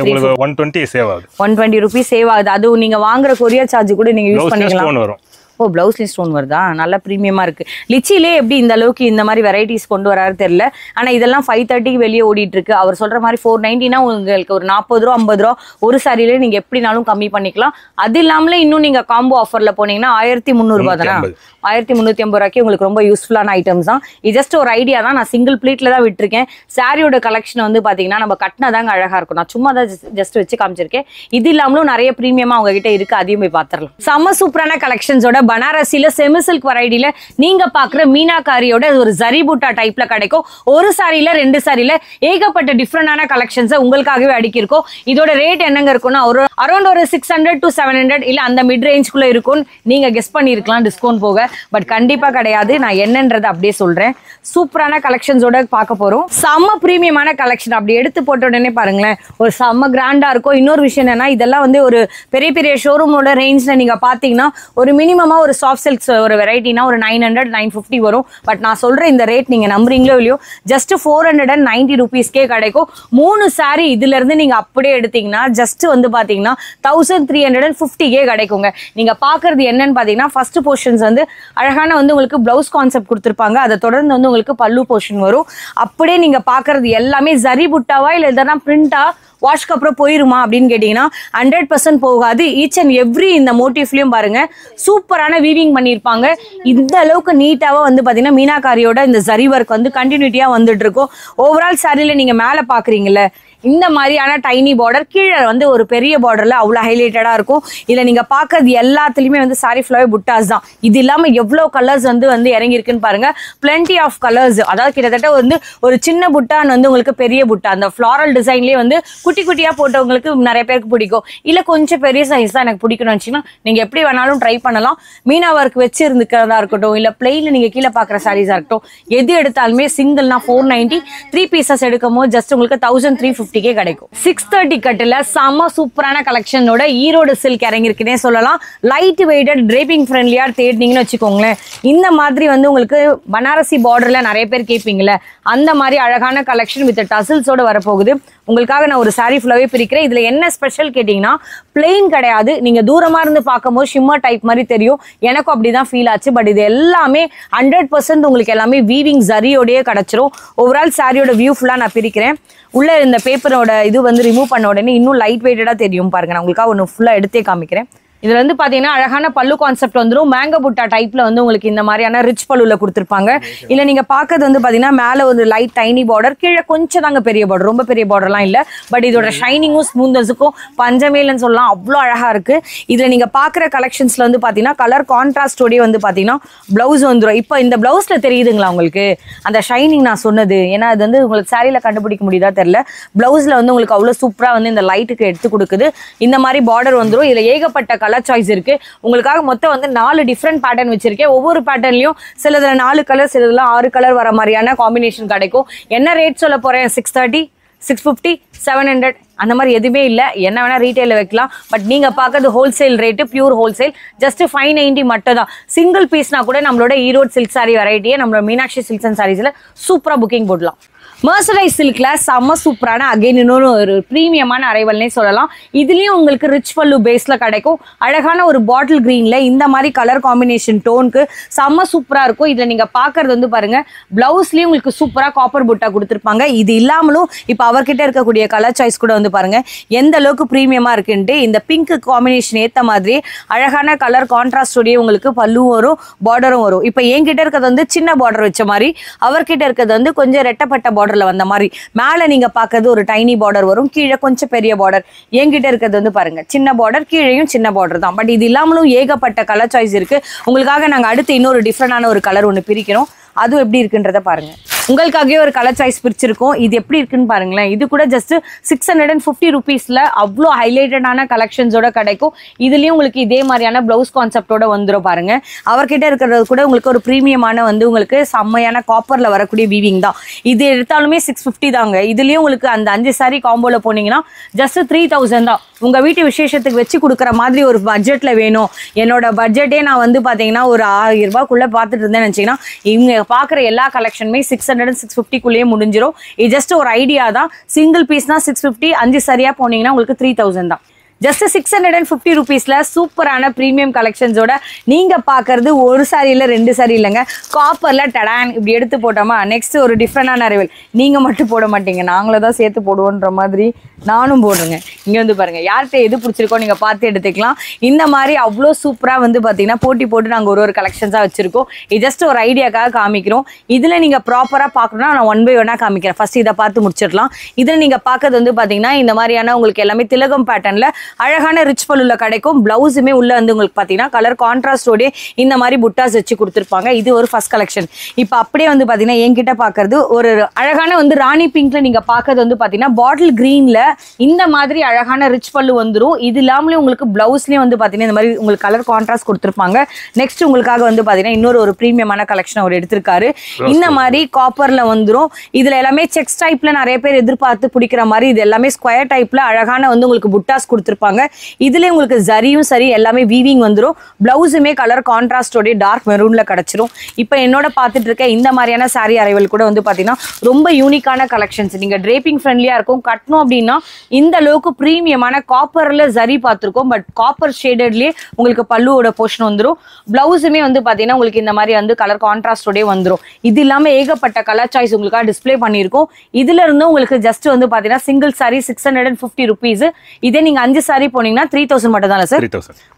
Speaker 1: உங்களுக்கு 120 சேவ் ஆகுது. 120 ரூபீஸ் சேவ் ஆகுது. அது நீங்க வாங்குற கொரியர் சார்ஜ் கூட நீங்க யூஸ் பண்ணிக்கலாம். ஓ பிளவுஸ்லேயும் ஸ்டோன் வருதா? நல்லா ப்ரீமியமா இருக்கு. லிச்சிலே எப்படி இந்த அளவுக்கு இந்த மாதிரி வெரைட்டிஸ் கொண்டு வராரு தெரியல. ஆனா இதெல்லாம் 530க்கு வெளியே ஓடிட்டு இருக்கு. அவர் சொல்ற மாதிரி 490னா உங்களுக்கு ஒரு 40 ரூபா 50 ரூபா ஒரு சாரியில நீங்க எப்படினாலும் கம்மி பண்ணிக்கலாம். அது இல்லாமல இன்னும் நீங்க காம்போ ஆஃபர்ல போனீங்கன்னா 1300 ரூபாய் தானே, 1350 ரூபாய்க்கு உங்களுக்கு ரொம்ப யூஸ்ஃபுல்லான ஐட்டம்ஸ் தான். இது ஜஸ்ட் ஒரு ஐடியா தான். நான் சிங்கிள் ப்ளீட்ல தான் விட்டுருக்கேன். சாரியோட கலெக்ஷன் வந்து பாத்தீங்கன்னா நம்ம கட்டினதாங்க அழகா இருக்கும். நான் சும்மா தான் ஜஸ்ட் வச்சு காமிச்சிருக்கேன். இது இல்லாமலும் நிறைய ப்ரீமியமா அவங்க கிட்ட இருக்கு. அதையும் போய் பாத்திரலாம். செம்ம சூப்பரான கலெக்ஷன்ஸோட பனாரசில செமி சில்க் வெரைட்டில நீங்க பாக்குற மீனாக்காரியோட ஒரு ஜரி பூட்டா டைப்ல கிடைக்கும். ஒரு சாரியில 2 சாரியில ஏகப்பட்ட டிஃப்ரெண்டான கலெக்ஷன்ஸ் உங்களுக்காகவே அடுக்கியிருக்கோம். இதோட ரேட் என்னங்க இருக்கும்னா ஒரு அரௌண்ட் ஒரு 600 to 700 இல்ல அந்த மிட் ரேஞ்ச்குள்ள இருக்கும். நீங்க கெஸ் பண்ணிருக்கலாம் டிஸ்கவுண்ட் போக. பட் கண்டிப்பா கிடையாது. நான் என்னன்றதை அப்படியே சொல்றேன். சூப்பரான கலெக்ஷன்ஸோட பார்க்க போறோம். செம்ம பிரீமியமான கலெக்ஷன். அப்படி எடுத்து போட்ட உடனே பாருங்களேன் ஒரு செம்ம கிராண்டா இருக்கும். இன்னொரு விஷயம் என்னன்னா இதெல்லாம் வந்து ஒரு பெரிய பெரிய ஷோரூமோட ரேஞ்ச்ல நீங்க பாத்தீங்கன்னா ஒரு மினிமமா ஒரு சாஃப்ட் சில்க்ஸ் ஒரு வெரைட்டினா ஒரு 900 950 வரும். பட் நான் சொல்ற இந்த ரேட் நீங்க நம்புறீங்களோ இல்லையோ ஜஸ்ட் 490 ரூபீஸ்க்கே கிடைக்கும். 3 சாரி இதுல இருந்து நீங்க அப்படியே எடுத்தீங்கன்னா ஜஸ்ட் வந்து பாத்தீங்கன்னா 1350 கிடைக்குங்க. நீங்க பாக்குறது என்னன்னு பாத்தீங்கன்னா ஃபர்ஸ்ட் போர்ஷன்ஸ் வந்து அழகான வந்து உங்களுக்கு பிளவுஸ் கான்செப்ட் கொடுத்துருப்பாங்க. அதை தொடர்ந்து வந்து உங்களுக்கு பல்லு போர்ஷன் வரும். அப்படியே நீங்க பாக்குறது எல்லாமே ஜரி புட்டாவா இல்ல எதனா பிரிண்டா வாஷ்க்கு அப்புறம் போயிருமா அப்படின்னு கேட்டீங்கன்னா 100% போகாது. ஈச் அண்ட் எவ்ரி இந்த மோட்டிவ்லயும் பாருங்க சூப்பரான வீவிங் பண்ணியிருப்பாங்க. இந்த அளவுக்கு நீட்டாவா வந்து பாத்தீங்கன்னா மீனாகாரியோட இந்த ஜரி ஒர்க் வந்து கண்டினியூட்டியா வந்துட்டு இருக்கும். ஓவரால் சாரியில நீங்க மேல பாக்குறீங்கல்ல இந்த மாதிரியான டைனி பார்டர், கீழே வந்து ஒரு பெரிய பார்டர்ல அவ்வளவு ஹைலைட்டடா இருக்கும். இதுல நீங்க பாக்குறது எல்லாத்துலயுமே வந்து சாரி ஃபுல்லாவே புட்டாஸ் தான். இது இல்லாம எவ்வளவு கலர்ஸ் வந்து இறங்கி இருக்குன்னு பாருங்க. பிளென்டி ஆஃப் கலர்ஸ், அதாவது கிட்டத்தட்ட வந்து ஒரு சின்ன புட்டான் வந்து உங்களுக்கு பெரிய புட்டா, அந்த ஃபிளாரல் டிசைன்லயே வந்து குட்டி குட்டியா போட்டவங்களுக்கு நிறைய பேருக்கு பிடிக்கும். இல்ல கொஞ்சம் பெரிய சைஸ் தான் எனக்கு பிடிக்கணும்னு வச்சுன்னா நீங்க எப்படி வேணாலும் ட்ரை பண்ணலாம். மீனா ஒர்க் வச்சு இருந்துக்கிறதா இருக்கட்டும், இல்ல பிளெயின்ல நீங்க கீழே பாக்குற சாரீஸா இருக்கட்டும், எது எடுத்தாலுமே சிங்கிள்னா 490, 3 பீசஸ் எடுக்கும் போது ஜஸ்ட் உங்களுக்கு 1350 கிடைக்கும். 630 கட்டுல செம சூப்பரான கலெக்ஷனோட ஈரோடு சில்க் இறங்கிருக்குன்னே சொல்லலாம். லைட் வெயிட்டட் டிரேப்பிங் ஃப்ரெண்ட்லியா தேடினீங்கன்னு வச்சுக்கோங்களேன். இந்த மாதிரி வந்து உங்களுக்கு பனாரசி பார்டர்ல நிறைய பேர் கேட்பீங்கல்ல, அந்த மாதிரி அழகான கலெக்ஷன் வித் டசில்ஸோட வரப்போகுது. உங்களுக்காக நான் ஒரு சாரி ஃபுல்லாவே பிரிக்கிறேன். இதுல என்ன ஸ்பெஷல் கேட்டீங்கன்னா பிளெயின் கிடையாது. நீங்க தூரமா இருந்து பார்க்கும்போது ஷிம்மர் டைப் மாதிரி தெரியும், எனக்கும் அப்படிதான் ஃபீல் ஆச்சு. பட் இது எல்லாமே 100% உங்களுக்கு எல்லாமே வீவிங் ஜரியோடயே கிடைச்சிரும். ஓவரால் சாரியோட வியூ ஃபுல்லா நான் பிரிக்கிறேன். உள்ள இந்த பேப்பரோட இது வந்து ரிமூவ் பண்ண உடனே இன்னும் லைட் வெயிட்டடா தெரியும் பாருங்க. நான் உங்களுக்காக ஒன்று ஃபுல்லா எடுத்தே காமிக்கிறேன். இதுல வந்து பாத்தீங்கன்னா அழகான பல்லு கான்செப்ட் வந்துடும். மேங்கோ புட்டா டைப்ல வந்து உங்களுக்கு இந்த மாதிரியான ரிச் பல்லுல கொடுத்துருப்பாங்க. இல்ல நீங்க பாக்குறது வந்து பாத்தீங்கன்னா மேல ஒரு லைட் டைனி பார்டர், கீழே கொஞ்சம் தாங்க பெரிய பார்டர், ரொம்ப பெரிய பார்டர்லாம் இல்ல. பட் இதோட ஷைனிங்கும் ஸ்மூத்னஸுக்கும் பஞ்சமேலன்னு சொல்லலாம், அவ்வளோ அழகா இருக்கு. இதுல நீங்க பாக்குற கலெக்ஷன்ஸ்ல வந்து பாத்தீங்கன்னா கலர் கான்ட்ராஸ்டோடய வந்து பாத்தீங்கன்னா பிளவுஸ் வந்துடும். இப்போ இந்த பிளவுஸ்ல தெரியுதுங்களா உங்களுக்கு அந்த ஷைனிங் நான் சொன்னது? ஏன்னா அது வந்து உங்களுக்கு சாரியில கண்டுபிடிக்க முடியுதா தெரியல. பிளவுஸ்ல வந்து உங்களுக்கு அவ்வளவு சூப்பரா வந்து இந்த லைட்டுக்கு எடுத்து கொடுக்குது. இந்த மாதிரி பார்டர் வந்துடும். இதுல ஏகப்பட்ட கலர் சாய்ஸ் இருக்கு. உங்களுக்காக மொத்தம் வந்து 4 டிஃப்ரெண்ட் பேட்டர்ன் வச்சிருக்கேன். ஒவ்வொரு பேட்டர்ன்லயும் சிலதுல 4 கலர், சிலதுல 6 கலர் வர மாதிரியான காம்பினேஷன் கிடைக்கும். என்ன ரேட் சொல்ல போறேன்? 630, 650, 700 அந்த மாதிரி எதுவுமே இல்ல. என்ன வேணா ரீட்டைல வைக்கலாம். பட் நீங்க பாக்குறது wholesale rate, pure wholesale, just 590 மட்டும் தான். சிங்கிள் பீஸ்னா கூட நம்மளோட ஈரோடு சில்க் சாரி வெரைட்டியை நம்மளோட மீனாட்சி சில்க்ஸ் அண்ட் சாரீஸ்ல சூப்பரா புக்கிங் போடலாம். மர்சரைஸ் சில்க்ல செம்ம சூப்பரான அகைன் இன்னொரு ஒரு பிரீமியமான அரைவல்னே சொல்லலாம். இதுலயும் உங்களுக்கு ரிச் பல்லு பேஸ்ல கிடைக்கும். அழகான ஒரு பாட்டில் கிரீன்ல இந்த மாதிரி கலர் காம்பினேஷன் டோனுக்கு செம்ம சூப்பரா இருக்கும். இதுல நீங்க பாக்குறது வந்து பாருங்க பிளவுஸ்லயும் உங்களுக்கு சூப்பரா காப்பர் புட்டா கொடுத்துருப்பாங்க. இது இல்லாமலும் இப்ப அவர்கிட்ட இருக்கக்கூடிய கலர் சாய்ஸ் கூட வந்து பாருங்க எந்த அளவுக்கு பிரீமியமா இருக்குன்ட்டு. இந்த பிங்க் காம்பினேஷன் ஏத்த மாதிரி அழகான கலர் கான்ட்ராஸ்டோடய உங்களுக்கு பல்லும் வரும், பார்டரும் வரும். இப்ப என்கிட்ட இருக்கிறது வந்து சின்ன பார்டர் வச்ச மாதிரி, அவர்கிட்ட இருக்கிறது வந்து கொஞ்சம் ரெட்டப்பட்ட பார்டர்ல வந்த மாதிரி. மேல நீங்க பாக்குறது ஒரு டைனி பார்டர் வரும், கீழே கொஞ்சம் பெரிய பார்டர். என்கிட்ட இருக்கிறது வந்து பாருங்க சின்ன பார்டர், கீழேயும் சின்ன பார்டர் தான். பட் இது இல்லாமலும் ஏகப்பட்ட கலர் சாய்ஸ் இருக்கு. உங்களுக்காக நாங்க அடுத்து இன்னொரு டிஃப்ரெண்டான ஒரு கலர் ஒன்று பிரிக்கிறோம். அதுவும் எப்படி இருக்குன்றத பாருங்க. உங்களுக்காகவே ஒரு கலர் சாய்ஸ் பிரிச்சிருக்கோம். இது எப்படி இருக்குன்னு பாருங்களேன். இது கூட ஜஸ்ட் 650 ருபீஸ்ல அவ்வளோ ஹைலைட்டடான கலெக்ஷன்ஸோட கிடைக்கும். இதுலயும் உங்களுக்கு இதே மாதிரியான பிளவுஸ் கான்செப்டோட வந்துடும் பாருங்க. அவர்கிட்ட இருக்கிறது கூட உங்களுக்கு ஒரு பிரீமியமான வந்து உங்களுக்கு செம்மையான காப்பர்ல வரக்கூடிய வீவிங் தான். இது எடுத்தாலுமே 650 தாங்க. இதுலயும் உங்களுக்கு அந்த 5 சாரி காம்போல போனீங்கன்னா ஜஸ்ட் 3000 தான். உங்க வீட்டு விசேஷத்துக்கு வச்சு கொடுக்குற மாதிரி ஒரு பட்ஜெட்ல வேணும். என்னோட பட்ஜெட்டே நான் வந்து பாத்தீங்கன்னா ஒரு 1000 ரூபாய்க்குள்ள பாத்துட்டு இருந்தேன்னு நினைச்சீங்கன்னா இவங்க பாக்குற எல்லா கலெக்ஷனுமே 600, 650 முடிஞ்சிரும். இது ஜஸ்ட் ஒரு ஐடியா தான். சிங்கிள் பீஸ்னா 650, 5 சரியா போனீங்கன்னா உங்களுக்கு 3000 தான். ஜஸ்ட் 650 ருபீஸ்ல சூப்பரான பிரீமியம் கலெக்ஷன்ஸோட நீங்க பாக்குறது ஒரு சாரி இல்ல 2 சாரி இல்லைங்க, காப்பர்ல டடான் இப்படி எடுத்து போட்டோமா. நெக்ஸ்ட் ஒரு டிஃப்ரெண்டான அரைவல். நீங்க மட்டும் போட மாட்டீங்க, நாங்கள தான் சேர்த்து போடுவோன்ற மாதிரி நானும் போடுறேங்க. இங்க வந்து பாருங்க யார்கிட்ட எது பிடிச்சிருக்கோ நீங்க பார்த்து எடுத்துக்கலாம். இந்த மாதிரி அவ்வளோ சூப்பரா வந்து பாத்தீங்கன்னா போட்டி போட்டு நாங்க ஒரு கலெக்ஷன்ஸா வச்சிருக்கோம். இது ஜஸ்ட் ஒரு ஐடியாக்காக காமிக்கிறோம். இதுல நீங்க ப்ராப்பரா பாக்கணும்னா நான் 1 by 1 காமிக்கிறேன். ஃபர்ஸ்ட் இதை பார்த்து முடிச்சிடலாம். இதுல நீங்க பாக்குறது வந்து பாத்தீங்கன்னா இந்த மாதிரியான உங்களுக்கு எல்லாமே திலகம் பேட்டர்ன்ல அழகான ரிச் பல்லுல கிடைக்கும். பிளவுஸுமே உள்ள வந்து உங்களுக்கு பாத்தீங்கன்னா கலர் கான்ட்ராஸ்டோட இந்த மாதிரி புட்டாஸ் வச்சு கொடுத்துருப்பாங்க. இது ஒரு ஃபர்ஸ்ட் கலெக்ஷன். இப்ப அப்படியே வந்து பாத்தீங்கன்னா என்கிட்ட பாக்குறது ஒரு அழகான வந்து ராணி பிங்க்ல நீங்க பாக்குறது வந்து பாத்தீங்கன்னா பாட்டில் கிரீன்ல இந்த மாதிரி அழகான ரிச் பல்லு வந்துடும். இது இல்லாமலே உங்களுக்கு பிளவுஸ்லயும் வந்து பாத்தீங்கன்னா இந்த மாதிரி உங்களுக்கு கலர் கான்ட்ராஸ்ட் கொடுத்துருப்பாங்க. நெக்ஸ்ட் உங்களுக்காக வந்து பாத்தீங்கன்னா இன்னொரு ஒரு பிரீமியமான கலெக்ஷன் அவர் எடுத்திருக்காரு. இந்த மாதிரி காப்பர்ல வந்துடும். இதுல எல்லாமே செக்ஸ் டைப்ல நிறைய பேர் எதிர்பார்த்து பிடிக்கிற மாதிரி இது எல்லாமே ஸ்கொயர் டைப்ல அழகான வந்து உங்களுக்கு புட்டாஸ் கொடுத்துருப்பாங்க. கொடுத்துருப்பாங்க. இதுல உங்களுக்கு ஜரியும் சரி எல்லாமே வீவிங் வந்துடும். பிளவுஸுமே கலர் கான்ட்ராஸ்டோட டார்க் மெரூன்ல கிடைச்சிரும். இப்போ என்னோட பார்த்துட்டு இருக்க இந்த மாதிரியான சாரி அரைவல் கூட வந்து பாத்தீங்கன்னா ரொம்ப யூனிக்கான கலெக்ஷன்ஸ். நீங்க டிரேப்பிங் ஃப்ரெண்ட்லியா இருக்கும். கட்டணும் அப்படின்னா இந்த அளவுக்கு பிரீமியமான காப்பர்ல ஜரி பார்த்துருக்கோம். பட் காப்பர் ஷேடட்லயே உங்களுக்கு பல்லுவோட போர்ஷன் வந்துடும். பிளவுஸுமே வந்து பாத்தீங்கன்னா உங்களுக்கு இந்த மாதிரி வந்து கலர் கான்ட்ராஸ்டோட வந்துடும். இது இல்லாம ஏகப்பட்ட கலர் சாய்ஸ் உங்களுக்காக டிஸ்பிளே பண்ணியிருக்கோம். இதுல இருந்து உங்களுக்கு ஜஸ்ட் வந்து பாத்தீங்கன்னா சிங்கிள் சாரி 650 rupees. இதே நீங்க 5 சாரி போனீங்கன்னா 3000 மட்டும் தான் சார்.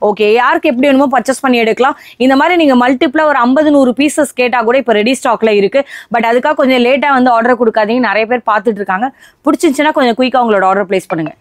Speaker 1: ஓகே, யாருக்கு எப்படி வேணுமோ பர்ச்சேஸ் பண்ணி எடுக்கலாம். இந்த மாதிரி நீங்க மல்டிப்ளா ஒரு 50-100 பீசஸ் கேட்டா கூட இப்ப ரெடி ஸ்டாக்ல இருக்கு. பட் அதுக்காக கொஞ்சம் லேட்டா வந்து ஆர்டர் கொடுக்காதீங்க. நிறைய பேர் பார்த்துட்டு இருக்காங்க. பிடிச்சிருந்துச்சுன்னா கொஞ்சம் குயிக்கா உங்களோட ஆர்டர் பிளேஸ் பண்ணுங்க.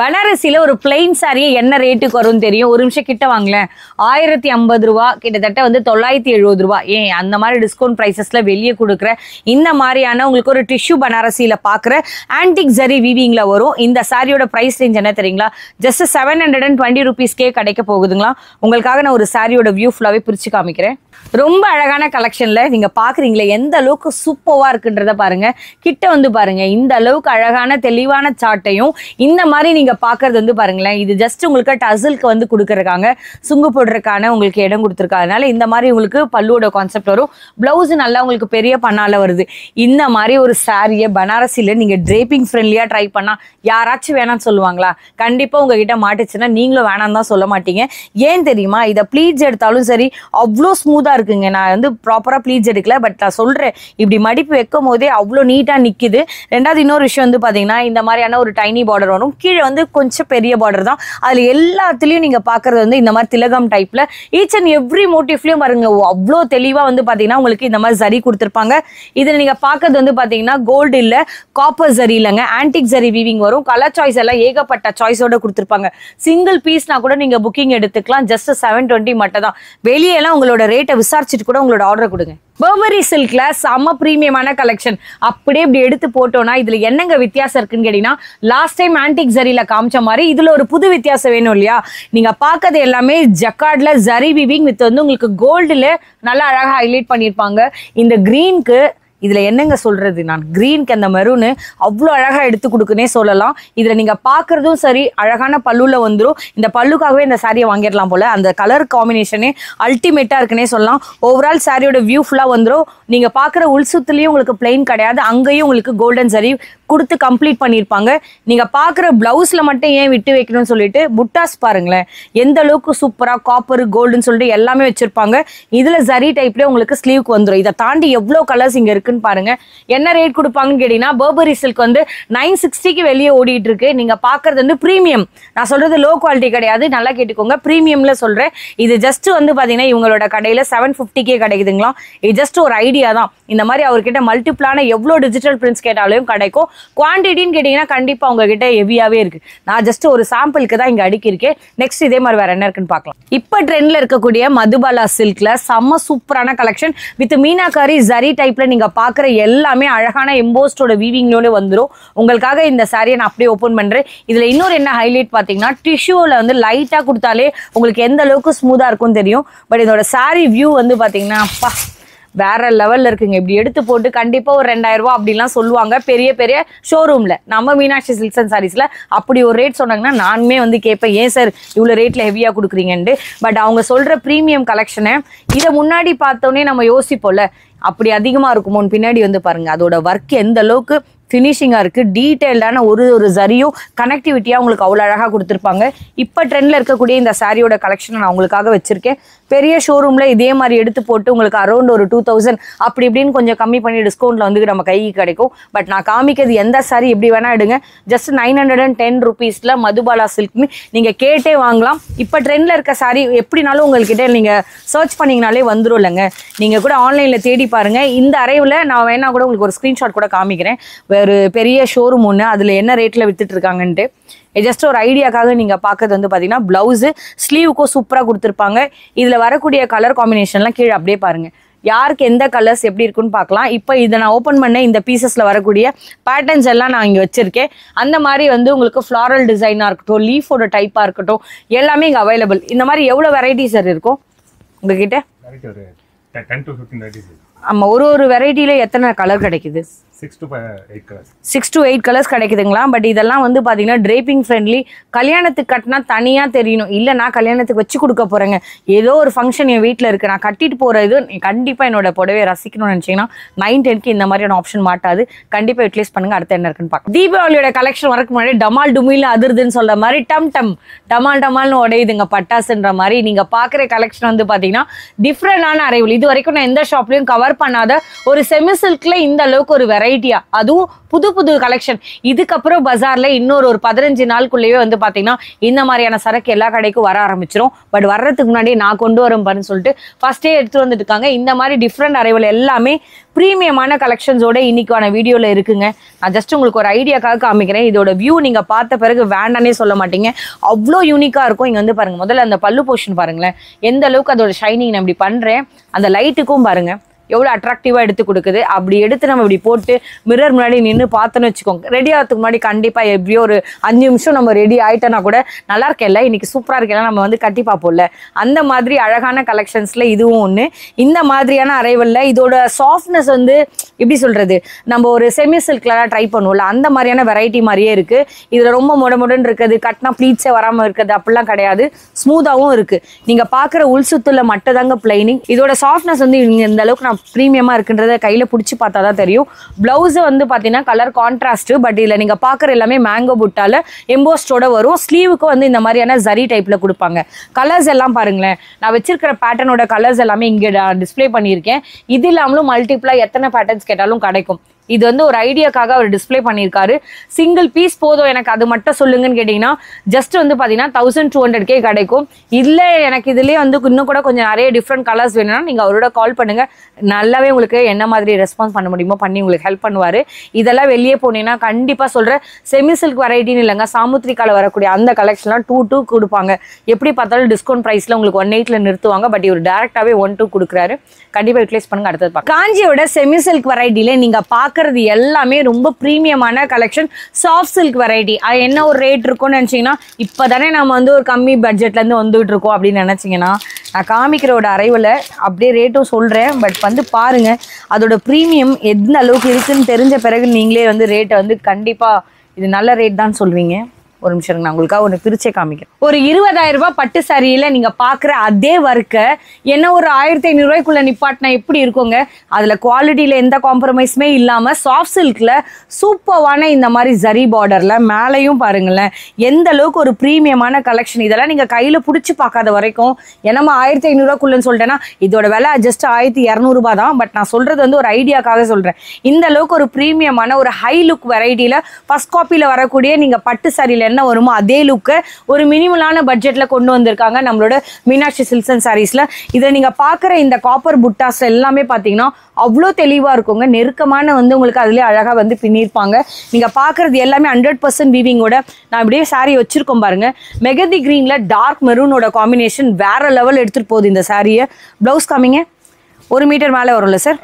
Speaker 1: பனாரசில ஒரு பிளைன் சாரியை என்ன ரேட்டுக்கு வரும்னு தெரியும். ஒரு நிமிஷம் கிட்ட வாங்கலேன். 1050 ரூபா, கிட்டத்தட்ட வந்து 970 ரூபா. ஏன் அந்த மாதிரி டிஸ்கவுண்ட் பிரைசஸ்ல வெளியே கொடுக்குற இந்த மாதிரியான உங்களுக்கு ஒரு டிஷ்யூ பனாரசியில பாக்குற ஆன்டிக் ஜரி வீவிங்ல வரும். இந்த சாரியோட பிரைஸ் ரேஞ்ச் என்ன தெரியுங்களா? ஜஸ்ட் 720 rupeesக்கே கிடைக்க போகுதுங்களா. உங்களுக்காக நான் ஒரு சாரியோட வியூ ஃபுல்லாவே பிரிச்சு காமிக்கிறேன். ரொம்ப அழகான கலெக்ஷன்ல நீங்க பாக்குறீங்களே எந்த அளவுக்கு சூப்பர்வா இருக்குன்றத பாருங்க. கிட்ட வந்து பாருங்க, இந்த அளவுக்கு அழகான தெளிவான சாட்டையும் இந்த மாதிரி நீங்க பாக்குறது வந்து பாருங்களேன். இது ஜஸ்ட் உங்களுக்கு டசலுக்கு வந்து கொடுக்கறதுக்காங்க, சுங்கு போடுறதுக்கான உங்களுக்கு இடம் கொடுத்துருக்காங்க. அதனால இந்த மாதிரி உங்களுக்கு பல்லுவோட கான்செப்ட் வரும். பிளவுஸ் நல்லா உங்களுக்கு பெரிய பண்ணால வருது. இந்த மாதிரி ஒரு சாரியை பனாரசில நீங்க டிரேப்பிங் ஃப்ரெண்ட்லியா ட்ரை பண்ணா யாராச்சும் வேணாம்னு சொல்லுவாங்களா? கண்டிப்பா உங்ககிட்ட மாட்டுச்சுன்னா நீங்களும் வேணாம் தான் சொல்ல மாட்டீங்க. ஏன் தெரியுமா? இதை ப்ளீட்ஸ் எடுத்தாலும் சரி அவ்வளோ ஸ்மூத்தா இருக்குங்க. நான் வந்து ப்ராப்பரா ப்ளீட்ஸ் எடுக்கல, பட் நான் சொல்றேன் இப்படி மடிப்பு வைக்கும் போதே அவ்வளோ நீட்டா நிக்குது. ரெண்டாவது இன்னொரு விஷயம் வந்து பாத்தீங்கன்னா இந்த மாதிரியான ஒரு டைனி பார்டர் வரும். கீழே வந்து கொஞ்சம் பெரிய பார்டர் தான். அதுல எல்லாத்துலயும் நீங்க பாக்குறது வந்து இந்த மாதிரி திலகம் டைப்ல ஈச் அண்ட் எவ்ரி மோட்டிவ்லயும் பாருங்க அவ்வளோ தெளிவா வந்து பாத்தீங்கன்னா உங்களுக்கு இந்த மாதிரி ஜரி கொடுத்துருப்பாங்க. இதுல நீங்க பாக்குறது வந்து பாத்தீங்கன்னா கோல்டு இல்ல, காப்பர் ஜரி இல்லைங்க, ஆன்டிக் ஜரி வீவிங் வரும். கலர் சாய்ஸ் எல்லாம் ஏகப்பட்ட சாய்ஸோட கொடுத்துருப்பாங்க. சிங்கிள் பீஸ்னா கூட நீங்க புக்கிங் எடுத்துக்கலாம். ஜஸ்ட் 720 மட்டும் தான். வெளியே எல்லாம் உங்களோட ரேட்டை விசாரிச்சுட்டு கூட உங்களோட ஆர்டர் கொடுங்க. பர்பரி சில்க்ல செம்ம பிரீமியமான கலெக்ஷன். அப்படியே இப்படி எடுத்து போட்டோம்னா இதுல என்னங்க வித்தியாசம் இருக்குன்னு கேட்டீங்கன்னா, லாஸ்ட் டைம் ஆன்டிக் ஜரியில காமிச்ச மாதிரி இதுல ஒரு புது வித்தியாசம் வேணும் இல்லையா? நீங்க பாக்குறது எல்லாமே ஜக்கார்ட்ல ஜரி வீவிங் வித் வந்து உங்களுக்கு கோல்டுல நல்லா அழகா ஹைலைட் பண்ணிருப்பாங்க. இந்த கிரீனுக்கு இதுல என்னங்க சொல்றது, நான் கிரீனுக்கு அந்த மெரூனு அவ்வளோ அழகா எடுத்து கொடுக்குன்னே சொல்லலாம். இதுல நீங்க பாக்குறதும் சரி அழகான பல்லுல வந்துடும். இந்த பல்லுக்காகவே இந்த சாரியை வாங்கிடலாம் போல. அந்த கலர் காம்பினேஷனே அல்டிமேட்டா இருக்குன்னே சொல்லலாம். ஓவரால் சாரியோட வியூ ஃபுல்லா வந்துடும். நீங்க பாக்குற உள்சுத்துலயும் உங்களுக்கு பிளைன் கிடையாது, அங்கேயும் உங்களுக்கு கோல்டன் சரி கொடுத்து கம்ப்ளீட் பண்ணியிருப்பாங்க. நீங்க பாக்குற பிளவுஸ்ல மட்டும் ஏன் விட்டு வைக்கணும்னு சொல்லிட்டு புட்டாஸ் பாருங்களேன் எந்த அளவுக்கு சூப்பரா காப்பர் கோல்டுன்னு சொல்லிட்டு எல்லாமே வச்சிருப்பாங்க. இதுல ஜரி டைப்ல உங்களுக்கு ஸ்லீவ்க்கு வந்துடும். இதை தாண்டி எவ்வளவு கலர்ஸ் இங்க இருக்குன்னு பாருங்க. என்ன ரேட் கொடுப்பாங்கன்னு கேட்டீங்கன்னா, பர்பரி சில்க் வந்து 960க்கு வெளியே ஓடிட்டு இருக்கு. நீங்க பாக்குறது வந்து பிரீமியம். நான் சொல்றது லோ குவாலிட்டி கிடையாது, நல்லா கேட்டுக்கோங்க. பிரீமியம்ல சொல்றேன். இது ஜஸ்ட் வந்து பாத்தீங்கன்னா இவங்களோட கடையில 750க்கே கிடைக்குதுங்களா. இது ஜஸ்ட் ஒரு ஐடியா தான். இந்த மாதிரி அவர்கிட்ட மல்டிப்ளான எவ்வளவு டிஜிட்டல் பிரிண்ட்ஸ் கேட்டாலும் கிடைக்கும். குவான்டிட்டின்னு கேட்டீங்கன்னா கண்டிப்பா உங்ககிட்ட ஹெவியாவே இருக்கு. நான் ஜஸ்ட் ஒரு சாம்பிளுக்கு தான் இங்க அடுக்கி இருக்கேன். நெக்ஸ்ட் இதே மாதிரி வேற என்ன இருக்குன்னு பார்க்கலாம். இப்ப ட்ரெண்ட்ல இருக்கக்கூடிய மதுபாலா சில்க்ல செம்ம சூப்பரான கலெக்ஷன் வித் மீனாகாரி ஜரி டைப்ல நீங்க பாக்குற எல்லாமே அழகான எம்போஸ்டோட வீவிங்கோட வந்துடும். உங்களுக்காக இந்த சாரியை நான் அப்படியே ஓபன் பண்றேன். இதுல இன்னொரு என்ன ஹைலைட் பாத்தீங்கன்னா, டிஷ்யூல வந்து லைட்டா கொடுத்தாலே உங்களுக்கு எந்த அளவுக்கு ஸ்மூதா இருக்கும்னு தெரியும். பட் இதோட சாரி வியூ வந்து பாத்தீங்கன்னா அப்பா வேற லெவல்ல இருக்குங்க. இப்படி எடுத்து போட்டு கண்டிப்பா ஒரு 2000 ரூபாய் அப்படிலாம் சொல்லுவாங்க பெரிய பெரிய ஷோரூம்ல. நம்ம மீனாட்சி சில்க்ஸ் அண்ட் சாரீஸ்ல அப்படி ஒரு ரேட் சொன்னாங்கன்னா நானுமே வந்து கேட்பேன், ஏன் சார் இவ்வளவு ரேட்ல ஹெவியா கொடுக்குறீங்கன்ட்டு. பட் அவங்க சொல்ற பிரீமியம் கலெக்ஷனை இதை முன்னாடி பார்த்தோன்னே நம்ம யோசிப்போம்ல அப்படி அதிகமா இருக்குமோன்னு. பின்னாடி வந்து பாருங்க அதோட ஒர்க் எந்த அளவுக்கு ஃபினிஷிங்கா இருக்கு. டீடைல்டான ஒரு ஒரு ஜரியும் கனெக்டிவிட்டியா உங்களுக்கு அவ்வளவு அழகா கொடுத்துருப்பாங்க. இப்ப ட்ரெண்ட்ல இருக்கக்கூடிய இந்த சாரியோட கலெக்ஷன் நான் உங்களுக்காக வச்சிருக்கேன். பெரிய ஷோரூம்ல இதே மாதிரி எடுத்து போட்டு உங்களுக்கு அரௌண்ட் ஒரு 2000 அப்படி இப்படின்னு கொஞ்சம் கம்மி பண்ணி டிஸ்கவுண்ட்ல வந்து நம்ம கைக்கு கிடைக்கும். பட் நான் காமிக்கிறது எந்த சாரி எப்படி வேணா எடுங்க. ஜஸ்ட் 910 rupeesல மதுபாலா சில்க்னு நீங்க கேட்டே வாங்கலாம். இப்ப ட்ரெண்ட்ல இருக்க சாரி எப்படினாலும் உங்ககிட்ட நீங்க சர்ச் பண்ணீங்கனாலே வந்துடும் இல்லைங்க. நீங்க கூட ஆன்லைன்ல தேடி பாருங்க. இந்த அரைவில் நான் வேணா கூட உங்களுக்கு ஒரு ஸ்கிரீன்ஷாட் கூட காமிக்கிறேன். ஒரு பெரிய ஷோரூம் ஒன்று அதுல என்ன ரேட்ல வித்துட்டு இருக்காங்கன்ட்டு. ஜஸ்ட் ஒரு ஐடியாக்காக நீங்க பாக்குறது வந்து பாத்தீங்கன்னா பிளவுஸ் ஸ்லீவுக்கும் சூப்பரா கொடுத்துருப்பாங்க. இதுல வரக்கூடிய கலர் காம்பினேஷன்லாம் கீழே அப்படியே பாருங்க. யாருக்கு எந்த கலர்ஸ் எப்படி இருக்குன்னு பார்க்கலாம். இப்போ இதை நான் ஓப்பன் பண்ண இந்த பீசஸ்ல வரக்கூடிய பேட்டர்ன்ஸ் எல்லாம் நான் இங்க வச்சிருக்கேன். அந்த மாதிரி வந்து உங்களுக்கு ஃப்ளாரல் டிசைனா இருக்கட்டும், லீஃபோட டைப்பா இருக்கட்டும், எல்லாமே இங்க அவைலபிள். இந்த மாதிரி எவ்வளவு வெரைட்டிஸ் இருக்கும் உங்ககிட்ட?
Speaker 2: 10 to 15 varieties.
Speaker 1: ஆமா, ஒரு ஒரு வெரைட்டில எத்தனை கலர் கிடைக்குது?
Speaker 2: 6 to 8 கலர்ஸ்
Speaker 1: 6 to 8 கலர்ஸ் கிடைக்குதுங்களா. பட் இதெல்லாம் வந்து பாத்தீங்கன்னா டிரேப்பிங் ஃப்ரெண்ட்லி. கல்யாணத்துக்கு கட்டினா தனியா தெரியணும், இல்ல நான் கல்யாணத்துக்கு வச்சு கொடுக்க போறேங்க, ஏதோ ஒரு ஃபங்க்ஷன் என் வீட்டுல இருக்கு, நான் கட்டிட்டு போறது கண்டிப்பா என்னோட புடவையை ரசிக்கணும்னு நினைச்சீங்கன்னா 9-10க்கு இந்த மாதிரியான ஆப்ஷன் மாட்டாது. கண்டிப்பா யூட்டிலைஸ் பண்ணுங்க. அடுத்து என்ன இருக்குன்னு பார்க்கலாம். தீபாவளியோட கலெக்ஷன் வரக்கு முன்னாடி டமால் டுமில் அதிர்துன்னு சொல்ற மாதிரி டமால் டமால்னு உடையுதுங்க பட்டாசுன்ற மாதிரி. நீங்க பாக்குற கலெக்ஷன் வந்து பாத்தீங்கன்னா டிஃப்ரெண்டான அரைவல். இது வரைக்கும் நான் எந்த ஷாப்லயும் கவர் பண்ணாத ஒரு செமி சில்க்ல இந்த அளவுக்கு ஒரு வெரைட்டியா, அதுவும் புது கலெக்ஷன். இதுக்கப்புறம் பஜார்ல இன்னொரு 15 நாளுக்குள்ளேயே வந்து பாத்தீங்கன்னா இந்த மாதிரியான சரக்கு எல்லா கடைக்கும் வர ஆரம்பிச்சிரும். பட் வர்றதுக்கு முன்னாடி நான் கொண்டு வரேன் பாருன்னு சொல்லிட்டு ஃபர்ஸ்டே எடுத்து வந்துட்டு இருக்காங்க. இந்த மாதிரி டிஃப்ரெண்ட் அரைவல் எல்லாமே பிரீமியமான கலெக்ஷன்ஸோட இன்னைக்கான வீடியோல இருக்குங்க. நான் ஜஸ்ட் உங்களுக்கு ஒரு ஐடியாக்காக காமிக்கிறேன். இதோட வியூ நீங்க பார்த்த பிறகு வேண்டானே சொல்ல மாட்டீங்க, அவ்வளோ யூனிக்கா இருக்கும். இங்க வந்து பாருங்க, முதல்ல அந்த பல்லு போர்ஷன் பாருங்களேன், எந்த அளவுக்கு அதோட ஷைனிங் நான் இப்படி பண்றேன். அந்த லைட்டுக்கும் பாருங்க எவ்வளோ அட்ராக்டிவா எடுத்து கொடுக்குது. அப்படி எடுத்து நம்ம இப்படி போட்டு மிரர் முன்னாடி நின்று பார்த்தோன்னு வச்சுக்கோங்க, ரெடி ஆகிறதுக்கு முன்னாடி கண்டிப்பா எப்படியோ ஒரு 5 நிமிஷம் நம்ம ரெடி ஆயிட்டோன்னா கூட நல்லா இருக்கல, இன்னைக்கு சூப்பரா இருக்கல, நம்ம வந்து கட்டி பார்ப்போம்ல. அந்த மாதிரி அழகான கலெக்ஷன்ஸ்ல இதுவும் ஒண்ணு. இந்த மாதிரியான அரைவல்ல இதோட சாஃப்ட்னஸ் வந்து எப்படி சொல்றது, நம்ம ஒரு செமி சில்க்லாம் ட்ரை பண்ணுவோம்ல, அந்த மாதிரியான வெரைட்டி மாதிரியே இருக்கு. இதுல ரொம்ப முடமுடன் இருக்குது, கட்டினா ப்ளீட்ஸே வராம இருக்குது அப்படிலாம் கிடையாது, ஸ்மூத்தாவும் இருக்கு. நீங்க பாக்குற உள் சுத்துல மட்டும் தாங்க பிளைனிங். இதோட சாஃப்ட்னஸ் வந்து இந்த அளவுக்கு நான் பிரீமியமா இருக்குன்றத கையில பிடிச்சி பார்த்தா தான் தெரியும். பிளவுஸ் வந்து பாத்தீங்கன்னா கலர் கான்ட்ராஸ்ட். பட் இதுல நீங்க பாக்குற எல்லாமே மேங்கோ புட்டால எம்போஸ்டோட வரும். ஸ்லீவுக்கு வந்து இந்த மாதிரியான ஜரி டைப்ல கொடுப்பாங்க. கலர்ஸ் எல்லாம் பாருங்களேன், நான் வச்சிருக்கிற பேட்டர்னோட கலர்ஸ் எல்லாமே இங்க டிஸ்பிளே பண்ணியிருக்கேன். இது இல்லாமலும் மல்டிப்ளா எத்தனை பேட்டர்ன்ஸ் கேட்டாலும் கிடைக்கும். இது வந்து ஒரு ஐடியாக்காக அவர் டிஸ்பிளே பண்ணியிருக்காரு. சிங்கிள் பீஸ் போதும் எனக்கு அது மட்டும் சொல்லுங்கன்னு கேட்டீங்கன்னா ஜஸ்ட் வந்து பாத்தீங்கன்னா 1200K கிடைக்கும். இல்ல எனக்கு இதுலயே வந்து இன்னும் கூட கொஞ்சம் நிறைய டிஃப்ரெண்ட் கலர்ஸ் வேணும்னா நீங்க அவரோட கால் பண்ணுங்க, நல்லாவே உங்களுக்கு என்ன மாதிரி ரெஸ்பான்ஸ் பண்ண முடியுமோ பண்ணி உங்களுக்கு ஹெல்ப் பண்ணுவாரு. இதெல்லாம் வெளியே போனீங்கன்னா கண்டிப்பா சொல்ற செமி சில்க் வெரைட்டின்னு இல்லைங்க, சாமுத்திரிக்கால வரக்கூடிய அந்த கலெக்ஷன்லாம் 2-2 கொடுப்பாங்க. எப்படி பார்த்தாலும் டிஸ்கவுண்ட் பிரைஸ்ல உங்களுக்கு 1.8ல நிறுத்துவாங்க. பட் இவர் டேரக்டாவே 1-2 கொடுக்குறாரு. கண்டிப்பா யூட்டிலைஸ் பண்ணுங்க. அடுத்தது பார்க்கலாம். காஞ்சியோட செமி சில்க் வெரைட்டில நீங்க பாக்குறது எல்லாமே ரொம்ப பிரீமியமான கலெக்ஷன், சாஃப்ட் சில்க் வெரைட்டி. அது என்ன ஒரு ரேட் இருக்கும்னு நினைச்சீங்கன்னா, இப்பதானே நம்ம வந்து ஒரு கம்மி பட்ஜெட்ல இருந்து வந்துகிட்டு இருக்கோம் அப்படின்னு நினைச்சீங்கன்னா, நான் காமிக்கிறோட அரைவில் அப்படியே ரேட்டும் சொல்றேன். பட் வந்து பாருங்க அதோட பிரீமியம் எந்த அளவுக்கு இருக்குன்னு தெரிஞ்ச பிறகு நீங்களே வந்து ரேட்டை வந்து கண்டிப்பா இது நல்ல ரேட் தான் சொல்வீங்க. ஒரு நிமிஷம் நான் உங்களுக்காக ஒன்று பிரிச்சே காமிக்கிறேன். ஒரு 20,000 ரூபாய் பட்டு சாரியில நீங்க பாக்குற அதே ஒர்க்க என்ன ஒரு 1500 ரூபாய்க்குள்ள நிப்பாட்டினா எப்படி இருக்குங்க? அதுல குவாலிட்டியில எந்த காம்ப்ரமைஸுமே இல்லாம சாஃப்ட் சில்க்ல சூப்பர்வான இந்த மாதிரி ஜரி பார்டர்ல மேலையும் பாருங்களேன் எந்த அளவுக்கு ஒரு பிரீமியமான கலெக்ஷன். இதெல்லாம் நீங்க கையில புடிச்சு பார்க்காத வரைக்கும் என்னமா 1500 ரூபாய்க்குள்ளன்னு சொல்லிட்டேன்னா இதோட விலை ஜஸ்ட் 1200 ரூபாய் தான். பட் நான் சொல்றது வந்து ஒரு ஐடியாக்காக சொல்றேன். இந்த அளவுக்கு ஒரு பிரீமியமான ஒரு ஹை லுக் வெரைட்டில ஃபர்ஸ்ட் காப்பியில வரக்கூடிய நீங்க பட்டு சாரியில என்ன வருமோ அதே லுக்கு ஒரு மினிமலான பட்ஜெட்ல கொண்டு வந்திருக்காங்க நம்மளோட மீனாட்சி சில்க்ஸ் அண்ட் சாரீஸ்ல. இதை நீங்க பாக்குற இந்த காப்பர் புட்டாஸ் எல்லாமே பாத்தீங்கன்னா அவ்வளோ தெளிவா இருக்குங்க. நெருக்கமான வந்து உங்களுக்கு அதுலயே அழகா வந்து பின்னிருப்பாங்க. நீங்க பாக்குறது எல்லாமே 100% வீவிங்கோட. நான் இப்படியே சாரி வச்சிருக்கோம் பாருங்க, மெகந்தி கிரீன்ல டார்க் மெரூனோட காம்பினேஷன் வேற லெவல் எடுத்துட்டு போகுது இந்த சாரியை. பிளவுஸ் காமிங்க. 1 மீட்டர் மேலே வரும்ல சார்?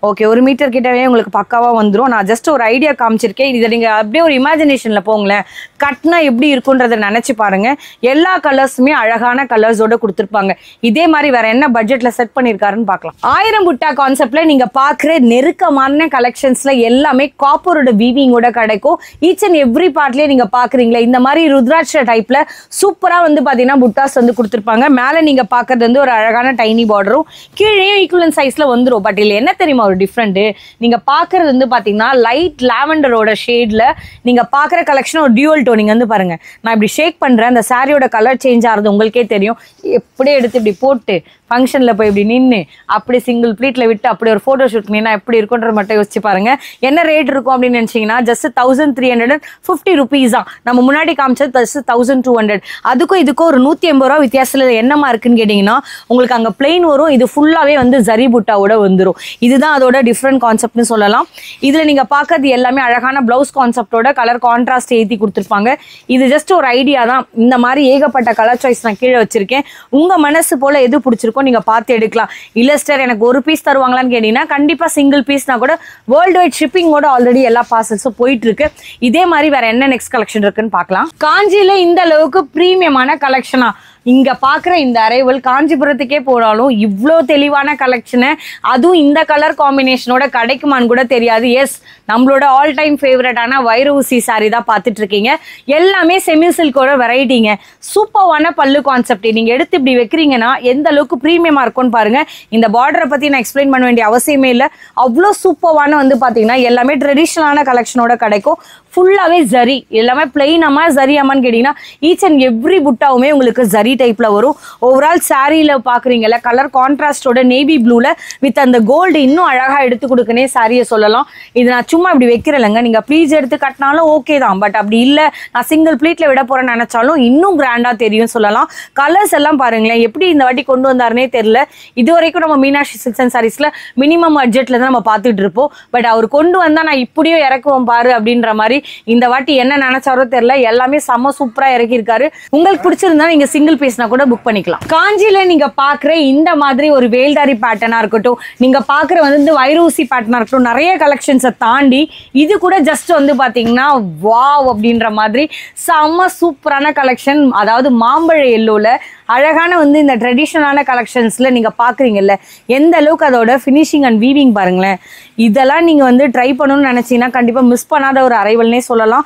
Speaker 1: ஓகே, 1 மீட்டர் கிட்டவே உங்களுக்கு பக்காவா வந்துடும். நான் ஜஸ்ட் ஒரு ஐடியா காமிச்சிருக்கேன். இதை நீங்க அப்படியே ஒரு இமேஜினேஷன்ல போங்களேன், கட்னா எப்படி இருக்குன்றத நினைச்சு பாருங்க. எல்லா கலர்ஸுமே அழகான கலர்ஸோட கொடுத்துருப்பாங்க. இதே மாதிரி வேற என்ன பட்ஜெட்ல செட் பண்ணிருக்காருன்னு பார்க்கலாம். 1000 புட்டா கான்செப்ட்ல நீங்க பாக்குற நெருக்கமான கலெக்ஷன்ஸ்ல எல்லாமே காப்பரோட வீவிங்கோட கிடைக்கும். ஈச் அண்ட் எவ்ரி பார்ட்லயே நீங்க பாக்குறீங்களா இந்த மாதிரி ருத்ராட்ச டைப்ல சூப்பரா வந்து பாத்தீங்கன்னா புட்டாஸ் வந்து கொடுத்துருப்பாங்க. மேல நீங்க பாக்குறது வந்து ஒரு அழகான டைனி பார்டரும், கீழேயும் ஈக்குவலன் சைஸ்ல வந்துடும். பட் இதுல என்ன தெரியுமா ஒரு டிஃப்ரெண்ட், நீங்க பாக்குறது வந்து பாத்தீங்கன்னா லைட் லாவெண்டரோட ஷேட்ல நீங்க பாக்குற கலெக்ஷன் ஒரு டியூவல் டோன். நீங்க வந்து பாருங்க, நான் இப்படி ஷேக் பண்றேன், அந்த சாரியோட கலர் சேஞ்ச் ஆகுது உங்களுக்கே தெரியும். எப்படியே எடுத்து இப்படி போட்டு ஃபங்க்ஷன்ல போய் இப்படி நின்று அப்படி சிங்கிள் ப்ளீட்ல விட்டு அப்படி ஒரு போட்டோ ஷூட் நீனா எப்படி இருக்குன்ற மட்டும் யோசிச்சு பாருங்க. என்ன ரேட் இருக்கும் அப்படின்னு நினைச்சீங்கன்னா ஜஸ்ட் 1350 ருபீஸ் தான். நம்ம முன்னாடி காமிச்சது ஜஸ்ட் 1200. அதுக்கும் இதுக்கும் ஒரு 180 ரூபா வித்தியாசத்துல என்னமா இருக்குன்னு கேட்டீங்கன்னா உங்களுக்கு அங்க பிளெயின் வரும், இது ஃபுல்லாவே வந்து ஜரி புட்டாவோட வந்துடும். இதுதான் அதோட டிஃப்ரெண்ட் கான்செப்ட்னு சொல்லலாம். இதுல நீங்க பாக்குறது எல்லாமே அழகான பிளவுஸ் கான்செப்டோட கலர் கான்ட்ராஸ்ட் ஏத்தி கொடுத்துருப்பாங்க. இது ஜஸ்ட் ஒரு ஐடியா தான். இந்த மாதிரி ஏகப்பட்ட கலர் சாய்ஸ் நான் கீழே வச்சிருக்கேன். உங்க மனசு போல எது பிடிச்சிருக்கோ நீங்க பார்த்து எடுக்கலாம். இல்ல சார் எனக்கு ஒரு பீஸ் தருவாங்களான்னு கேட்டீங்கன்னா கண்டிப்பா சிங்கிள் பீஸ்னா கூட வேர்ல்டு வைட் ஷிப்பிங்கோட ஆல்ரெடி எல்லா பார்சல்ஸும் போயிட்டு இருக்கு. இதே மாதிரி வேற என்ன நெக்ஸ்ட் கலெக்ஷன் இருக்குன்னு பார்க்கலாம். காஞ்சியில இந்த அளவுக்கு பிரீமியமான கலெக்ஷனா இங்க பாக்குற இந்த அரைவல் காஞ்சிபுரத்துக்கே போனாலும் இவ்ளோ தெளிவான கலெக்ஷனை அதுவும் இந்த கலர் காம்பினேஷனோட கிடைக்குமான்னு கூட தெரியாது. எஸ், நம்மளோட ஆல் டைம் ஃபேவரட்டான வைரூசி சாரி தான் பார்த்துட்டு இருக்கீங்க. எல்லாமே செமி சில்கோட வெரைட்டிங்க. சூப்பரான பல்லு கான்செப்ட். நீங்க எடுத்து இப்படி வைக்கிறீங்கன்னா எந்த அளவுக்கு ப்ரீமியமா இருக்கும்னு பாருங்க. இந்த பார்டரை பத்தி நான் எக்ஸ்பிளைன் பண்ண வேண்டிய அவசியமே இல்லை. அவ்வளோ சூப்பரான வந்து பாத்தீங்கன்னா எல்லாமே ட்ரெடிஷ்னலான கலெக்ஷனோட கிடைக்கும். ஃபுல்லாவே ஜரி, எல்லாமே பிளெயினாமா ஜரியாமான்னு கேட்டீங்கன்னா ஈச் அண்ட் எவ்ரி புட்டாவுமே உங்களுக்கு ஜரி டைப்ல வரும். ஓவரால் சாரியில பாக்குறீங்கல்ல கலர் கான்ட்ராஸ்டோட நேவி ப்ளூல வித் அந்த கோல்டு இன்னும் அழகா எடுத்து கொடுக்கனே சாரியை சொல்லலாம். இது நான் சும்மா இப்படி வைக்கிறேங்க, நீங்க ப்ளீஸ் எடுத்து கட்டினாலும் ஓகே தான். பட் அப்படி இல்லை, நான் சிங்கிள் ப்ளீட்ல விட போறேன்னு நினைச்சாலும் இன்னும் கிராண்டா தெரியும் சொல்லலாம். கலர்ஸ் எல்லாம் பாருங்களேன் எப்படி இந்த வாட்டி கொண்டு வந்தாருன்னே தெரியல. இது வரைக்கும் நம்ம மீனாட்சி சில்க்ஸ் அண்ட் சாரீஸ்ல மினிமம் பட்ஜெட்ல தான் நம்ம பார்த்துட்டு இருப்போம். பட் அவர் கொண்டு வந்தா நான் இப்படியும் இறக்குவோம் பாரு அப்படின்ற மாதிரி இந்த வாட்டி என்ன நினைச்சாரோ தெரியல. எல்லாமே செம்ம சூப்பரா இறக்கி இருக்காரு. உங்களுக்கு பிடிச்சிருந்தா நீங்க சிங்கிள் பீஸ்னா கூட புக் பண்ணிக்கலாம். காஞ்சில நீங்க பாக்குற இந்த மாதிரி ஒரு வேல்தாரி பேட்டர்னா இருக்கட்டும், நீங்க பாக்குற வந்து வைரூசி பேட்டர்னா இருக்கட்டும், நிறைய கலெக்ஷன்ஸை தாண்டி இது கூட ஜஸ்ட் வந்து பாத்தீங்கன்னா வாவ் அப்படின்ற மாதிரி செம்ம சூப்பரான கலெக்ஷன். அதாவது மாம்பழ எல்லோல அழகான வந்து இந்த ட்ரெடிஷனலான கலெக்ஷன்ஸ்ல நீங்க பாக்குறீங்கல்ல எந்த அளவுக்கு அதோட ஃபினிஷிங் அண்ட் வீவிங் பாருங்களேன். இதெல்லாம் நீங்க வந்து ட்ரை பண்ணணும்னு நினைச்சீங்கன்னா கண்டிப்பா மிஸ் பண்ணாத ஒரு அரைவல்னே சொல்லலாம்.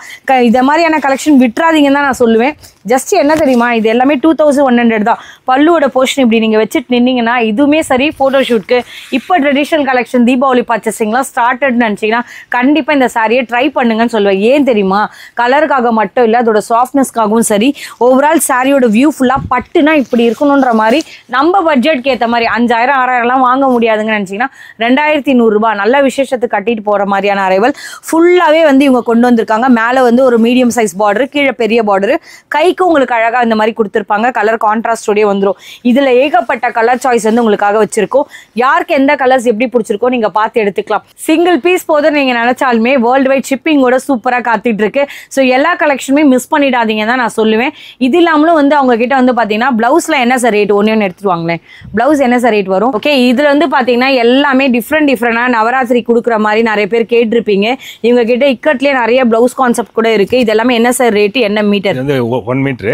Speaker 1: இத மாதிரியான கலெக்ஷன் விட்டுறாதீங்கன்னு தான் நான் சொல்லுவேன். ஜஸ்ட் என்ன தெரியுமா, இது எல்லாமே 2100 தான். பல்லுவோட போர்ஷன் இப்படி நீங்க வச்சுட்டு நின்னீங்கன்னா இதுவுமே சரி போட்டோ ஷூட்க்கு இப்போ ட்ரெடிஷனல் கலெக்ஷன் தீபாவளி பர்ச்சேசிங்லாம் ஸ்டார்டட் நினைச்சீங்கன்னா கண்டிப்பா இந்த சாரியை ட்ரை பண்ணுங்கன்னு சொல்லுவேன். ஏன் தெரியுமா, கலருக்காக மட்டும் இல்லை, அதோட சாஃப்ட்னஸ்க்காகவும் சரி. ஓவரால் சாரியோட வியூ ஃபுல்லா பட்டுனா இப்படி இருக்கணும்ன்ற மாதிரி நம்ம பட்ஜெட்க்கு ஏற்ற மாதிரி 5000 6000 வாங்க முடியாதுங்கன்னு நினைச்சீங்கன்னா 2100 ரூபாய் நல்ல விசேஷத்துக்கு கட்டிட்டு போற மாதிரியான அரைவல் ஃபுல்லாவே வந்து இவங்க கொண்டு வந்திருக்காங்க. மேல வந்து ஒரு மீடியம் சைஸ் பார்டர், கீழே பெரிய பார்டர், கைக்கு உங்களுக்கு அழகா இந்த மாதிரி கொடுத்துருப்பாங்க. கலர் கான்ட்ராஸ்டோடய வந்துடும். இதுல ஏகப்பட்ட கலர் சாய்ஸ் வந்து உங்களுக்காக வச்சிருக்கோம். யாருக்கு எந்த கலர்ஸ் எப்படி பிடிச்சிருக்கோ நீங்க பார்த்து எடுத்துக்கலாம். சிங்கிள் பீஸ் போதும் நீங்க நினைச்சாலுமே வேர்ல்டு வைட் ஷிப்பிங்கோட சூப்பரா காத்துட்டு இருக்கு. ஸோ எல்லா கலெக்ஷனுமே மிஸ் பண்ணிடாதீங்க தான் நான் சொல்லுவேன். இது இல்லாமலும் வந்து அவங்க கிட்ட வந்து பாத்தீங்கன்னா பிளவுஸ்ல என்ன சார் ரேட் ஒன்னு எடுத்துருவாங்களேன். பிளவுஸ் என்ன சார் ரேட் வரும்? ஓகே, இதுல வந்து பாத்தீங்கன்னா எல்லாமே டிஃப்ரெண்டா நவராத்திரி கொடுக்குற மாதிரி நிறைய பேர் கேட்டிருப்பீங்க. இவங்க கிட்ட இக்கட்லயே நிறைய பிளவுஸ் கான்செப்ட் கூட இருக்கு. இது எல்லாமே என்ன சார் ரேட், என்ன மீட்டர்?
Speaker 2: 1 meter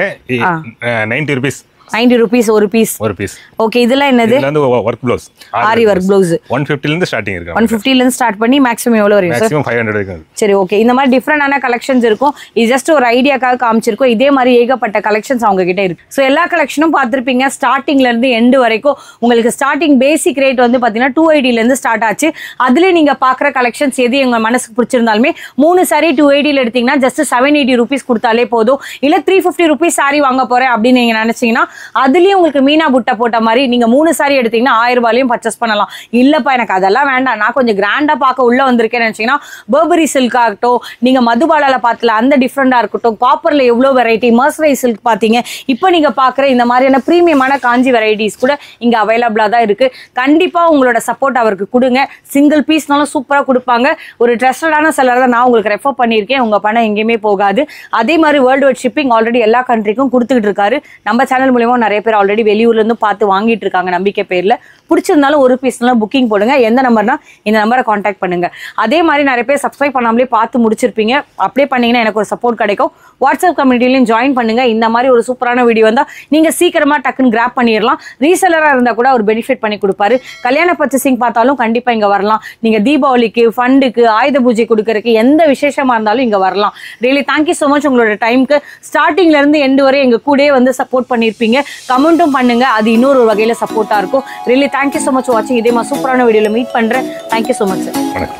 Speaker 2: 90 rupees.
Speaker 1: 90 rupees ஒரு பீஸ். ஓகே, இதெல்லாம் என்னது?
Speaker 2: இதுல வந்து work blouse,
Speaker 1: aari work blouse
Speaker 2: 150 ல இருந்து ஸ்டார்டிங் இருக்கு.
Speaker 1: 150 ல இருந்து ஸ்டார்ட் பண்ணி மேக்ஸிமம் எவ்வளவு வரும் சார்?
Speaker 2: மேக்ஸிமம் 500 இருக்கு.
Speaker 1: சரி, ஓகே. இந்த மாதிரி டிஃபரெண்டான கலெக்ஷன்ஸ் இருக்கும். இது ஜஸ்ட் ஒரு ஐடியாக்காக காமிச்சிருக்கோம். இதே மாதிரி ஏகப்பட்ட கலெக்ஷன்ஸ் அவங்க கிட்ட இருக்கு. ஸோ எல்லா கலெக்ஷனும் பார்த்துருப்பீங்க. ஸ்டார்டிங்ல இருந்து எண்ட் வரைக்கும் உங்களுக்கு ஸ்டார்டிங் பேசிக் ரேட் வந்து பாத்தீங்கன்னா 280 ல இருந்து ஸ்டார்ட் ஆச்சு. அதுல நீங்க பாக்குற கலெக்ஷன்ஸ் எது எங்க மனசுக்கு பிடிச்சிருந்தாலுமே 3 சாரி 280 ல எடுத்தீங்கன்னா ஜஸ்ட் 780 rupees கொடுத்தாலே போதும். இல்ல 350 rupees சாரி வாங்க போறேன் அப்படின்னு நீங்க நினைச்சீங்கன்னா அதுலயும் உங்களுக்கு மீனா புட்டா போட்ட மாதிரி நீங்க 3 சாரி எடுத்தீங்கன்னா 1000 ரூபாயிலையும் பர்ச்சேஸ் பண்ணலாம். இல்லப்பா எனக்கு அதெல்லாம் வேண்டாம், நான் கொஞ்சம் கிராண்டா பார்க்க உள்ள வந்திருக்கேன்னு நினைச்சீங்கன்னா பர்பரி சில்க் ஆகட்டும், நீங்க மதுபாலால பார்த்தல அந்த டிஃப்ரெண்டா இருக்கட்டும், காப்பர்ல எவ்வளவு வெரைட்டி, மர்சரை சில்க் பாத்தீங்க, இப்போ நீங்க பாக்குற இந்த மாதிரியான பிரீமியமான காஞ்சி வெரைட்டிஸ் கூட இங்க அவைலபிளா தான் இருக்கு. கண்டிப்பா உங்களோட சப்போர்ட் அவருக்கு கொடுங்க. சிங்கிள் பீஸ்னாலும் சூப்பரா கொடுப்பாங்க. ஒரு ட்ரஸ்டடான செல்லர் தான் நான் உங்களுக்கு ரெஃபர் பண்ணியிருக்கேன். உங்க பணம் எங்கேயுமே போகாது. அதே மாதிரி வேர்ல்டு வைட் ஷிப்பிங் ஆல்ரெடி எல்லா கண்ட்ரிக்கும் கொடுத்துக்கிட்டு இருக்காரு. நம்ம சேனல் மூலமா நிறைய பேர் ஆல்ரெடி வெளியூர்ல இருந்து பார்த்து வாங்கிட்டு இருக்காங்க நம்பிக்கை பேர்ல. பிடிச்சிருந்தாலும் ஒரு பீஸ்னாலும் புக்கிங் போடுங்க. எந்த நம்பர்னா இந்த நம்பரை கான்டாக்ட் பண்ணுங்க. அதே மாதிரி நிறைய பேர் சப்ஸ்கிரைப் பண்ணாமலே பார்த்து முடிச்சிருப்பீங்க. அப்படியே பண்ணீங்கன்னா எனக்கு ஒரு சப்போர்ட் கிடைக்கும். வாட்ஸ்அப் கம்யூனிட்டிலையும் ஜாயின் பண்ணுங்க. இந்த மாதிரி ஒரு சூப்பரான வீடியோ வந்தா நீங்க சீக்கிரமா டக்குன்னு கிராப் பண்ணிடலாம். ரீசெல்லரா இருந்தா கூட ஒரு பெனிஃபிட் பண்ணி கொடுப்பாரு. கல்யாண பர்ச்சேசிங் பார்த்தாலும் கண்டிப்பா இங்க வரலாம். நீங்க தீபாவளிக்கு, ஃபண்டுக்கு, ஆயுத பூஜை கொடுக்கறதுக்கு எந்த விசேஷமா இருந்தாலும் இங்க வரலாம். ரியலி தேங்க்யூ ஸோ மச் உங்களோட டைமுக்கு. ஸ்டார்டிங்ல இருந்து எண்டு வரை எங்க கூடயே வந்து சப்போர்ட் பண்ணிருப்பீங்க. கமெண்ட்டும் பண்ணுங்க, அது இன்னொரு வகையில சப்போர்ட்டா இருக்கும். ரியலி தேங்க்யூ ஸோ மச் வாட்சிங். இதே மாதிரி சூப்பரான வீடியோல மீட் பண்றேன். Thank you so much sir.